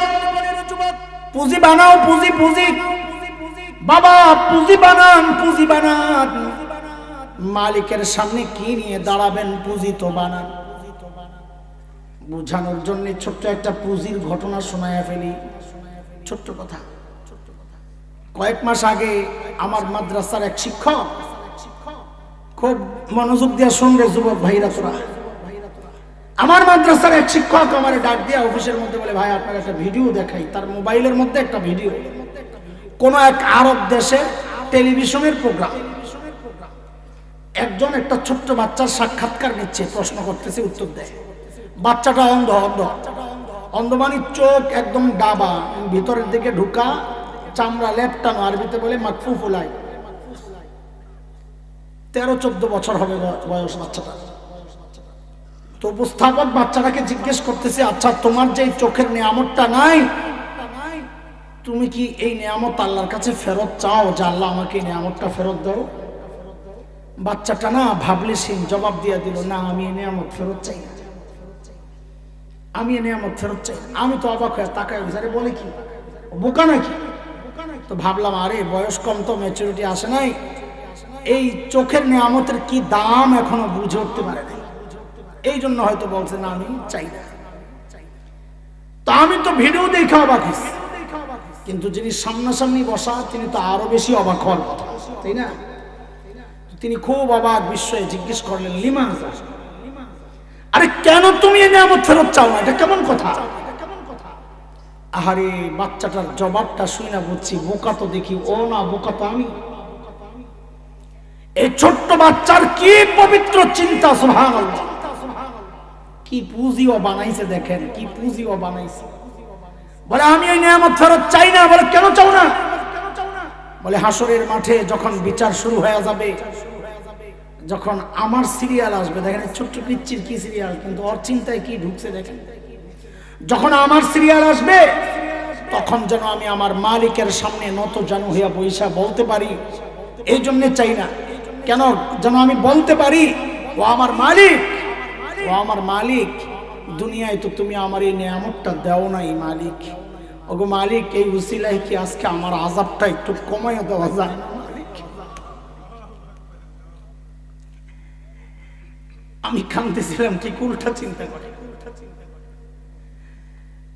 পুঁজি বানাও, পুঁজি পুঁজি বাবা, পুঁজি বানান, পুঁজি বানান। মালিকের সামনে কি নিয়ে দাঁড়াবেন, পুঁজি তো বানান। বুঝানোর জন্য ছোট্ট একটা পুঁজির ঘটনা শোনায়া ফেলি, ছোট্ট কথা। কয়েক মাস আগে আমার মাদ্রাসার এক শিক্ষক, খুব মনোযোগ দিয়ে শুনবে যুবক ভাইরা তোরা, আমার মাদ্রাসার এক শিক্ষক আমার ডাক দিয়ে অফিসের মধ্যে বলে, ভাই আপনার একটা ভিডিও দেখাই। তার মোবাইলের মধ্যে একটা ভিডিও, কোন এক আরব দেশে টেলিভিশনের প্রোগ্রাম, একজন একটা ছোট্ট বাচ্চার সাক্ষাৎকার নিচ্ছে, প্রশ্ন করতেছে, উত্তর দেয়। বাচ্চাটা অন্ধ, অন্ধ অন্ধ মানে চোখ একদম ডাবা, ভিতরের দিকে ঢুকা, চামড়া লেপটানো, আরবিতে বলে মাকফুফুলাই। 13-14 বছর হবে বয়স বাচ্চাটা। তো উপস্থাপক বাচ্চাটাকে জিজ্ঞেস করতেছে, আচ্ছা তোমার যে চোখের নিয়ামতটা নাই, তুমি কি এই নিয়ামত আল্লাহর কাছে ফেরত চাও যে আল্লাহ আমাকে এই নিয়ামতটা ফেরত দাও? বাচ্চাটা না ভাবলেশীন জবাব দিয়ে দিল, না আমি এই নিয়ামত ফেরত চাই না, আমি এই নিয়ামত ফেরত চাই না। আমি তো অবাক হয়ে তাকাই, আরে বলে কি, বোকা নাকি? তো ভাবলাম আরে বয়স কম তো, ম্যাচুরিটি আসে নাই, এই চোখের নিয়ামতের কি দাম এখনো বুঝে উঠতে পারে নাই, এই জন্য হয়তো বলছে না আমি চাই না। তা আমি তো ভিডিও দেখে অবাক হয়েছি, কিন্তু যিনি সামনাসামনি বসা তিনি তো আরো বেশি অবাক হওয়ার কথা, তাই না? তিনি খুব অবাক বিস্ময়ে জিজ্ঞেস করলেন, লিমাযা, আরে কেন তুমি এই নিয়ামত ফেরত চাও না, এটা কেমন কথা? আহারে বাচ্চাটার জবাবটা শুই না বুঝছি বোকা তো দেখি ও না, বোকা তো আমি। এই ছোট্ট বাচ্চার কি পবিত্র চিন্তা, সুবহানাল্লাহ, কি পুঁজিও বানাইছে, দেখেন কি পুঁজিও বানাইছে। বলে আমি এই নিয়ামত ফেরত চাই না। বলে কেন চাও না? বলে হাসরের মাঠে যখন বিচার শুরু হয়ে যাবে, যখন আমার সিরিয়াল আসবে, দেখেন ছোট্ট পিচ্চির কি সিরিয়াল, কিন্তু ওর চিন্তায় কি ঢুকছে দেখেন। যখন আমার সিরিয়াল আসবে তখন যেন আমি আমার মালিকের সামনে নত জানু হইয়া বৈশা বলতে পারি, এই জন্য চাই না। কেন? যেন আমি বলতে পারি ও আমার মালিক, ও আমার মালিক, দুনিয়ায় তো তুমি আমার এই নিয়ামতটা দাও নাই মালিক, ওগো মালিক, এই উসিলায় কি আজকে আমার আযাবটা একটু কমায় দেওয়া যায় না মালিক? আমি কাঁদতেছিলাম, ঠিক উল্টা চিন্তা করে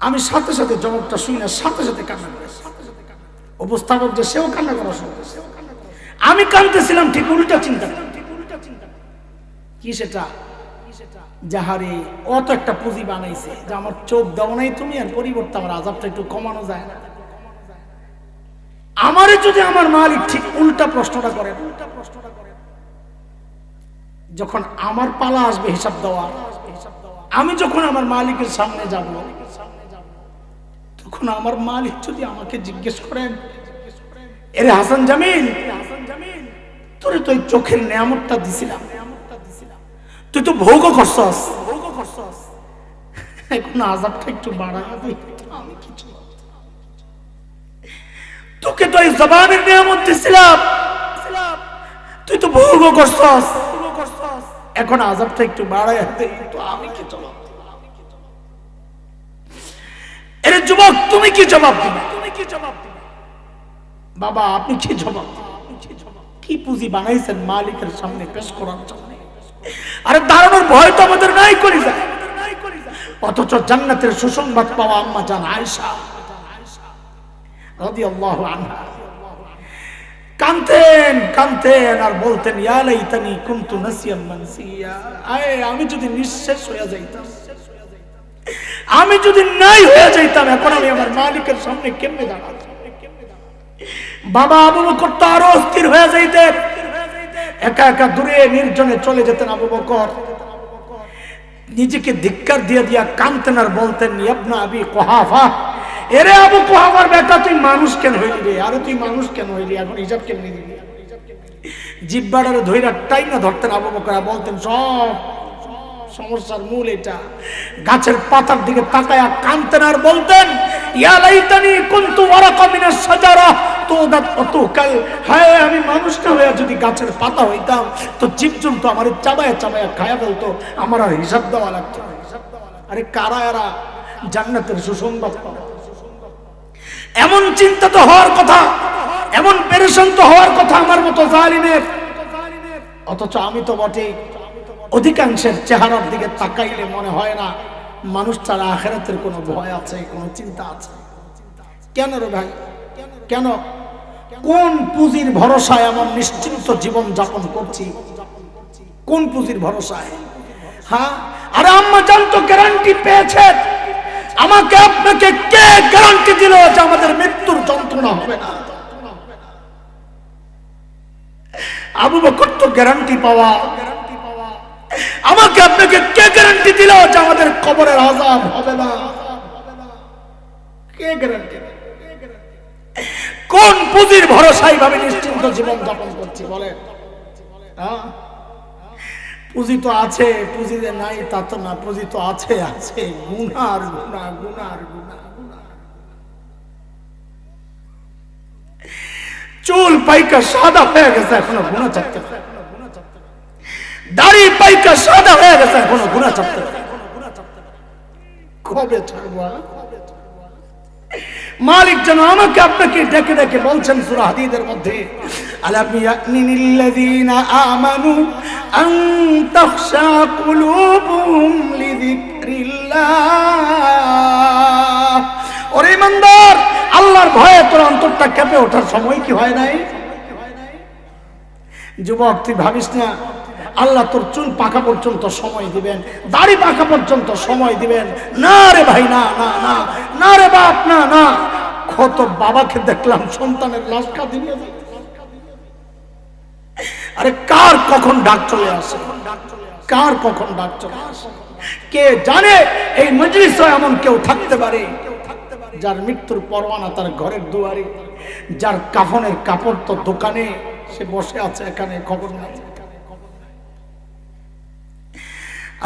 আমি সাথে সাথে জবাবটা শুই না, সাথে সাথে কান্না করে। উপস্থাপক যে সেও কান্না করা শুরু করেছে, আমি কাঁদতেছিলাম ঠিক উল্টা চিন্তা। কি সেটা? যাহারে অত একটা পুঁজি বানাইছে যে আমার চোখ দাও নাই তুমি, আর পরিবর্তে আমার আযাবটা একটু কমানো যায় না? আমারে যদি আমার মালিক ঠিক উল্টা প্রশ্নটা করেন, যখন আমার পালা আসবে হিসাব দেওয়া, আমি যখন আমার মালিকের সামনে যাব, তখন আমার মালিক যদি আমাকে জিজ্ঞেস করেন, এরে হাসান জামিল, তোরে তো এই চোখের নিয়ামতটা দিছিলাম, তুই তো ভোগ করছস, এখন আযাবটা একটু বাড়া দিই, আমি কিছু, তোকে তো এই জবানের নিয়ামত দিছিলাম, তুই তো ভোগ করছস, এখন আযাবটা একটু বাড়ায় দেই, তো আমি কি জবাব? এর যুবক তুমি কি জবাব দিবে? বাবা আপনি কি জবাব দিবেন? কি পুঁজি বানাইছেন মালিকের সামনে পেশ করার জন্য? আরে দাঁড়ানোর ভয় তো আমাদের নাই করি যায়, অথচ জান্নাতের সুসংবাদ পাওয়া আম্মা জান আয়েশা রাদিয়াল্লাহু আনহা কাঁদতেন কাঁদতেন আর বলতেন, ইয়া লাইতানি কুনতু নাসিয়াম মানসিয়া, আয় আমি যদি নিঃশেষ হয়ে যাইতাম, আমি যদি নাই হয়ে যাইতাম, এখন আমি আমার মালিকের সামনে কেমনে দাঁড়াতাম? বাবা আবু বকর তো আরো অস্থির হয়ে যাইতেন, একা একা দূরে নির্জনে চলে যেতেন আবু বকর, নিজেকে ধিক্কার দিয়ে দিয়া কাঁদতেন আর বলতেন, ইবনা আবি কুহাফা, এরে আবু কুহাফার বেটা তুই মানুষ কেন হইলি রে? আরে তুই মানুষ কেন হইলি? এখন হিসাব কেমনে দিবি? জিব্বাটারে ধইরা টাইনা ধরতেন আবু বকর, বলতেন সব সমস্যার মূল এটা। গাছের পাতার দিকে তাকায়া কাঁদতেন আর বলতেন, ইয়া লাইতানি কুনতু ওয়ারাকা মিনাশ শাজারা তুদাত তুকাল, হায় আমি মানুষ না হয়ে যদি গাছের পাতা হইতাম তো জীবজন্তু আমার চাবায়া চাবায়া খায়া ফেলতো, আমার আর হিসাব দেওয়া লাগতো। আরে কারা এরা জান্নাতের সুসংবাদ পাবে? এমন চিন্তা তো হওয়ার কথা, এমন পেরেশান তো হওয়ার কথা আমার মতো জালিমের, অথচ আমি তো বটে অধিকাংশের চেহারার দিকে তাকাইলে মনে হয় না মানুষটার আখিরাতের কোনো ভয় আছে, কোনো চিন্তা আছে। কেন রে ভাই, কেন? কোন পুঁজির ভরসায় এমন নিশ্চিন্ত জীবন যাপন করছি? কোন পুঁজির ভরসায়? হ্যাঁ, আরে আম্মা জান তো গ্যারান্টি পেয়েছে, আমাকে আপনাকে কে গ্যারান্টি দিল যে আমাদের মৃত্যুর যন্ত্রণা হবে না? আবু বকর তো গ্যারান্টি পাওয়া, আমাকে আপনাকে কে গ্যারান্টি দিল যে আমাদের কবরের আযাব হবে না? কে গ্যারান্টি? কোন পুঁজির ভরসায় ভাবে নিশ্চিন্ত জীবন যাপন করছি বলেন? পুঁজি তো আছে, পুঁজি যে নাই তা তো না, পুঁজি তো আছে, আছে গুনার গুনাহ, গুনার গুনাহ। চুল পাইকা সাদা হয়ে গেছে, এখনো গুনাহ চাপতে পারে। দাড়ি পাইকা সাদা হয়ে গেছে, এখনো গুনাহ চাপতে পারে। কবে ছাড়বা? মালিক যেন আমাকে আপনাকে ডেকে ডেকে বলছেন সূরা হাদীদের মধ্যে, আলাম ইয়ানিনিল্লাযীনা আমানু আন তাখশা কুলুবুহুম লিযিকরিল্লাহ। ওরে ইমানদার, আল্লাহর ভয়ে তোর অন্তরটা কেঁপে ওঠার সময় কি হয় নাই? যুবক, তুই ভাবিস না আল্লাহ তোর চুল পাকা পর্যন্ত সময় দিবেন, দাড়ি পাকা পর্যন্ত সময় দিবেন। না রে ভাই, না না না, না রে বাপ, না না। কত বাবাকে দেখলাম সন্তানের লাশ কাঁদি নিয়ে যায়। আরে কার কখন ডাক চলে আসে, কার কখন ডাক চলে আসে কে জানে? এই মজলিসে এমন কেউ থাকতে পারে যার মৃত্যুর পরোয়ানা তার ঘরের দুয়ারে, যার কাফনের কাপড় তো দোকানে, সে বসে আছে, এখানে খবর নাই।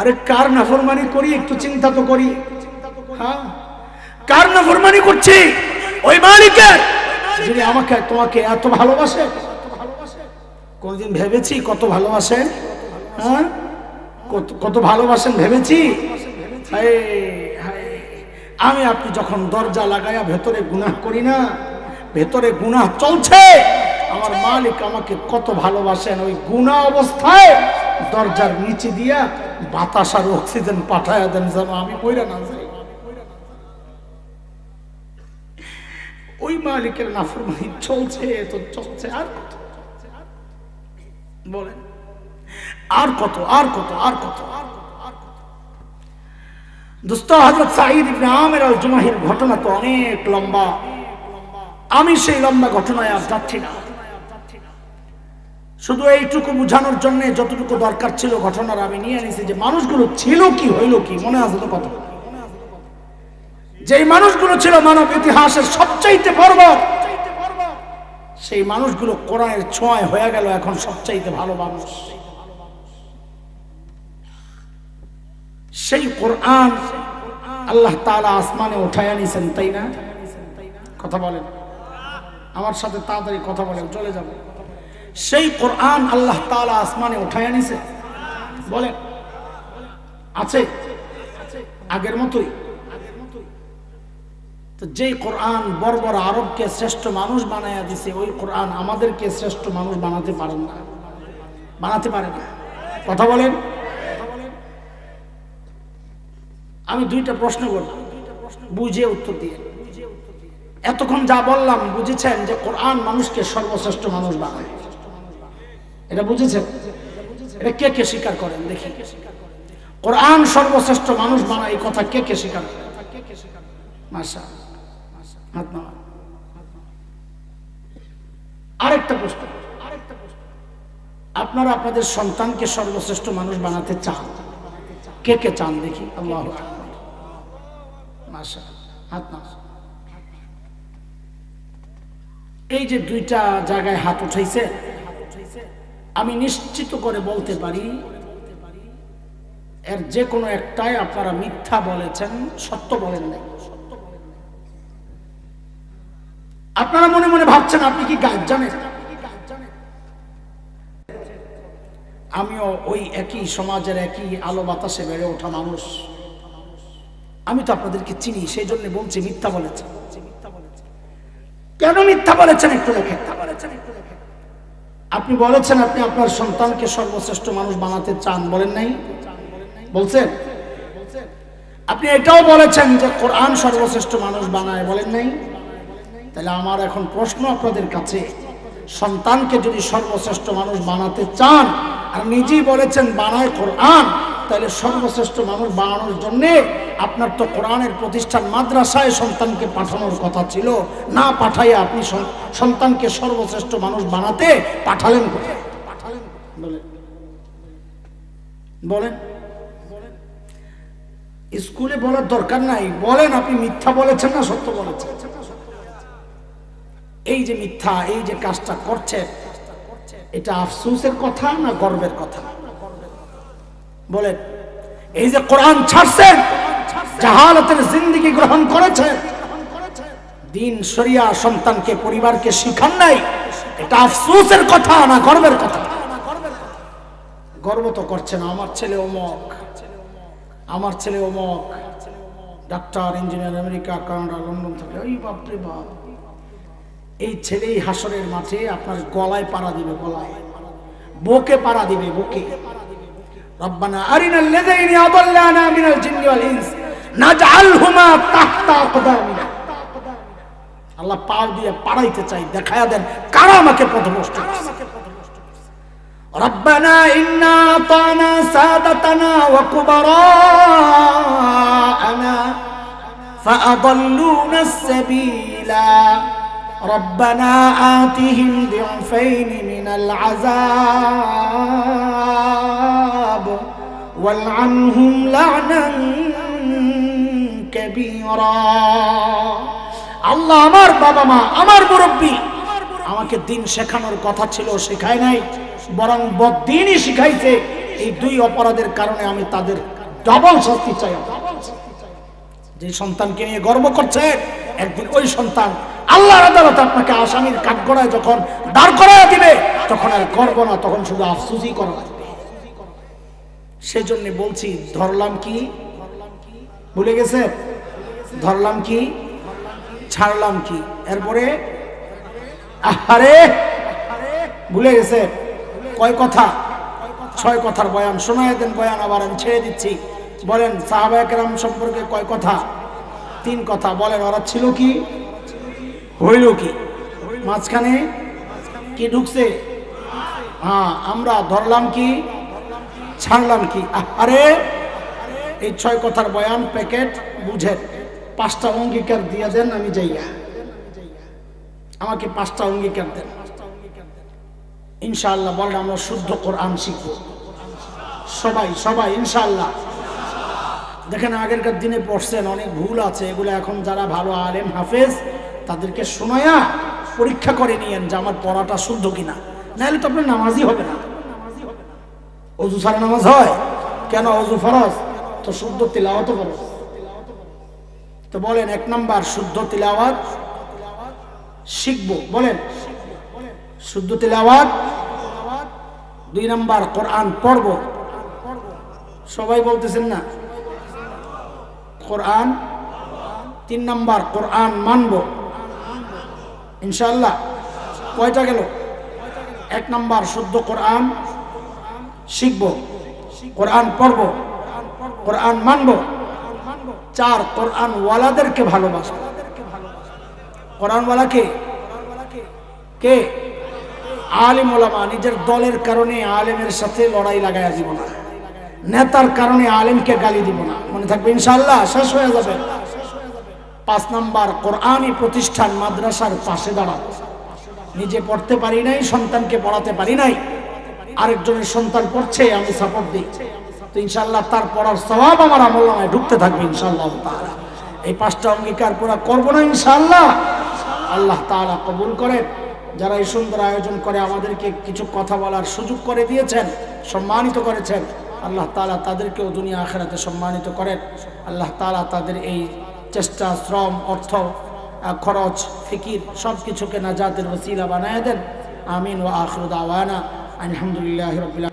আরে কার নাফরমানি করি একটু চিন্তা তো করি। হ্যাঁ, কার নাফরমানি করছি? ওই মালিকের, যিনি আমাকে তোমাকে এত ভালোবাসে। কোনদিন ভেবেছি কত ভালোবাসেন? হ্যাঁ, কত ভালোবাসেন ভেবেছি? আমি আপনি যখন দরজা লাগাইয়া ভেতরে গুনাহ করি না, ভেতরে গুনাহ চলছে, আমার মালিক আমাকে কত ভালোবাসেন। ওই গুনাহ অবস্থায় দরজার নিচে দিয়া বাতাস আর অক্সিজেন পাঠায়া দেন যেন আমি কইরা না যাই। ওই মালিকের নাফরমানি চলছে তো চলছে। আর কত বলেন? আর কত, আর কত, আর কত? দোস্ত, হযরত সাঈদ ইবনে আমির আল জুমাহির ঘটনা তো অনেক লম্বা। আমি সেই লম্বা ঘটনায় আর যাচ্ছি না। শুধু এইটুকু বোঝানোর জন্য যতটুকু দরকার ছিল ঘটনার আমি নিয়ে নিয়েছি, যে মানুষগুলো ছিল কি, হইল কি, মনে আছে তো কথা? যেই মানুষগুলো ছিল মানব ইতিহাসের সবচাইতে বর্বর, সেই মানুষগুলো কোরআনের ছোঁয়ায় হয়ে গেল এখন সবচাইতে ভালো মানুষ। সেই কোরআন আল্লাহ তাআলা আসমানে উঠায় আনিছেন, তাই না? কথা বলেন আমার সাথে, তাড়াতাড়ি কথা বলেন, চলে যাবে। সেই কোরআন আল্লাহ তাআলা আসমানে উঠায় আনিছে, বলেন আছে আগের মতোই? তো যেই কোরআন বর্বর আরবকে শ্রেষ্ঠ মানুষ বানাইয়া দিছে, ওই কোরআন আমাদেরকে শ্রেষ্ঠ মানুষ বানাতে পারেন না, বানাতে পারে না। কথা বলেন। আমি দুইটা প্রশ্ন করব, বুঝে উত্তর দিয়ে। এতক্ষণ যা বললাম বুঝেছেন যে কোরআন মানুষকে সর্বশ্রেষ্ঠ মানুষ বানায়? এটা বুঝেছেন? এটা কে কে স্বীকার করেন দেখি? কোরআন সর্বশ্রেষ্ঠ মানুষ বানায়, এই কথা কে কে স্বীকার করেন? মাশাআল্লাহ, হাত নামান। আরেকটা প্রশ্ন, আপনারা আপনাদের সন্তানকে সর্বশ্রেষ্ঠ মানুষ বানাতে চান? কে কে চান দেখি? আল্লাহু আকবার, মাশাআল্লাহ, হাত নামান। এই যে দুইটা জায়গায় হাত উঠাইছে, আমি নিশ্চিত করে বলতে পারি এর যে কোনো একটাই আপনারা মিথ্যা বলেছেন, সত্য বলেন নাই। আপনারা মনে মনে ভাবছেন আপনি কি গায়েব জানেন। আমিও ওই একই সমাজের একই আলো বাতাসে বেড়ে ওঠা মানুষ, আমি তো আপনাদেরকে চিনি, সেই জন্য বলছি মিথ্যা বলেছেন। কেন মিথ্যা বলেছেন একটু লেখেন। আপনি বলেছেন আপনি আপনার সন্তানকে সর্বশ্রেষ্ঠ মানুষ বানাতে চান, বলেন নাই? বলছেন। আপনি এটাও বলেছেন যে কোরআন সর্বশ্রেষ্ঠ মানুষ বানায়, বলেন নাই? তাহলে আমার এখন প্রশ্ন আপনাদের কাছে, সন্তানকে যদি সর্বশ্রেষ্ঠ মানুষ বানাতে চান আর নিজেই বলেছেন বানায় কোরআন, তাহলে সর্বশ্রেষ্ঠ মানুষ বানানোর জন্য আপনার তো কোরআনের প্রতিষ্ঠান মাদ্রাসায় সন্তানকে পাঠানোর কথা ছিল, না পাঠাইয়া আপনি সন্তানকে সর্বশ্রেষ্ঠ মানুষ বানাতে পাঠালেন কোথায়? বলেন বলেন। স্কুলে বলার দরকার নাই, বলেন আপনি মিথ্যা বলেছেন না সত্য বলেছেন? এই যে মিথ্যা, এই যে কাজটা করছেন, এটা আফসোসের কথা না গর্বের কথা? বলেন। এই যে কোরআন ছাড়ছেন, জাহালাতের জিন্দেগি গ্রহণ করেছেন, দিন শরিয়া সন্তানকে পরিবারকে শিখান নাই, এটা আফসোসের কথা না গর্বের কথা? গর্ব তো করছে না, আমার ছেলে অমুক, আমার ছেলে অমুক, doctor, engineer, America, Canada, London থেকে। এই বাপরে বাপ, এই ছেলেই হাসরের মাঠে আপনার গলায় পাড়া দিবে, গলায়, বুকে পাড়া দিবে, বুকে। রব্বানা আরিনাল লাযাইনি আদাল্লানা মিনাল জিন্নি ওয়াল ইনস নাজআলহুমা তাহতা আকদামিনা। আল্লাহ পাও দিয়ে পাড়াইতে চাই, দেখায়া দেন কারা আমাকে পথভ্রষ্ট করছে। রব্বানা ইন্না আতানা সাদাতানা ওয়া কুবারানা ফাআদাল্লুনা আস-সাবিলা রব্বানা আতিহিম দি'ফাইন মিনাল আযাব ওয়ালআনহুম লা'নান কাবীরা। আল্লাহ আমার বাবা মা, আমার মুরব্বী আমাকে দিন শেখানোর কথা ছিল, শেখায় নাই, বরং বদ্দিনই শিখাইছে। এই দুই অপরাধের কারণে আমি তাদের ডবল শাস্তি চাই। যে সন্তানকে নিয়ে গর্ব করছে, একদিন ওই সন্তান আল্লাহর আদালতে আপনাকে আসামির কাঠগড়ায় যখন দাঁড় করায় দিবে, তখন আর গর্ব না, তখন শুধু আফসোসই করা লাগবে। সেজন্য বলছি, ধরলাম কি, ভুলে গেছে? ধরলাম কি, ছাড়লাম কি, এরপরে আরে ভুলে গেছে। কয় কথা? 6 কথার বয়ান শোনায় দেন। বয়ান আবার আমি ছেড়ে দিচ্ছি। বলেন সাহাবায়ে কেরাম সম্পর্কে কয় কথা? 3 কথা। বলেন ওরা ছিল কি, হইল কি, মাঝখানে কি ঢুকছে? হ্যাঁ, আমরা ধরলাম কি, ছাড়লাম কি। আরে এই 6 কথার বয়ান প্যাকেট বুঝেন। 5টা অঙ্গীকার দিয়ে দেন, আমি যাইয়া, আমাকে 5টা অঙ্গীকার দেন ইনশাআল্লাহ। বলেন আমরা শুদ্ধ কোরআন শিখবো সবাই সবাই ইনশাআল্লাহ। দেখেন আগেরকার দিনে পড়ছেন, অনেক ভুল আছে, এগুলো এখন যারা ভালো আলেম হাফেজ তাদেরকে শোনায়া পরীক্ষা করে নিয়েন যে আমার পড়াটা শুদ্ধ কিনা, নাহলে তো আপনার নামাজই হবে না। অজু ছাড়া নামাজ হয় কেন? অজু ফরজ, তো শুদ্ধ তিলাওয়াতও ফরজ। তো বলেন 1 নাম্বার শুদ্ধ তিলাওয়াত শিখবো। বলেন শুদ্ধ তিলাওয়াত। 2 নাম্বার কোরআন পড়বো। সবাই বলতেছেন না? কোরআন। 3 নাম্বার কোরআন মানবো ইনশাআল্লাহ। কয়টা গেল? 1 নাম্বার শুদ্ধ কোরআন শিখবো, কোরআন পড়বো, কোরআন মানবো। 4 কোরআন ওয়ালাদেরকে ভালোবাসবো। কোরআন ওয়ালা কে? কে? আলিম ওলামা। নিজের দলের কারণে আলেমের সাথে লড়াই লাগাইয়া দিব না, নেতার কারণে আলেমকে গালি দিব না। মনে থাকবে ইনশাআল্লাহ, শেষ হয়ে যাবে। 5 নাম্বার কোরআনী প্রতিষ্ঠান মাদ্রাসার পাশে দাঁড়াবো। নিজে পড়তে পারি নাই, সন্তানকে পড়াতে পারি নাই, আরেকজনের সন্তান পড়ছে, আমি সাপোর্ট দিই, তো ইনশাআল্লাহ তার পড়ার সওয়াব আমার আমলনামায় ঢুকতে থাকবে ইনশাআল্লাহ তাআলা। এই 5টা অঙ্গীকার পুরা করবো না ইনশাআল্লাহ। আল্লাহ তাআলা কবুল করেন। যারা এই সুন্দর আয়োজন করে আমাদেরকে কিছু কথা বলার সুযোগ করে দিয়েছেন, সম্মানিত করেছেন, আল্লাহ তাআলা তাদেরকেও দুনিয়া আখিরাতে সম্মানিত করেন। আল্লাহ তাআলা তাদের এই চেষ্টা, শ্রম, অর্থ, খরচ, ফিকির সব কিছুকে নাজাতের ওসিলা বানায় দেন। আমিন। ওয়া আখিরু দাওয়ানা আলহামদুলিল্লাহি রাব্বিল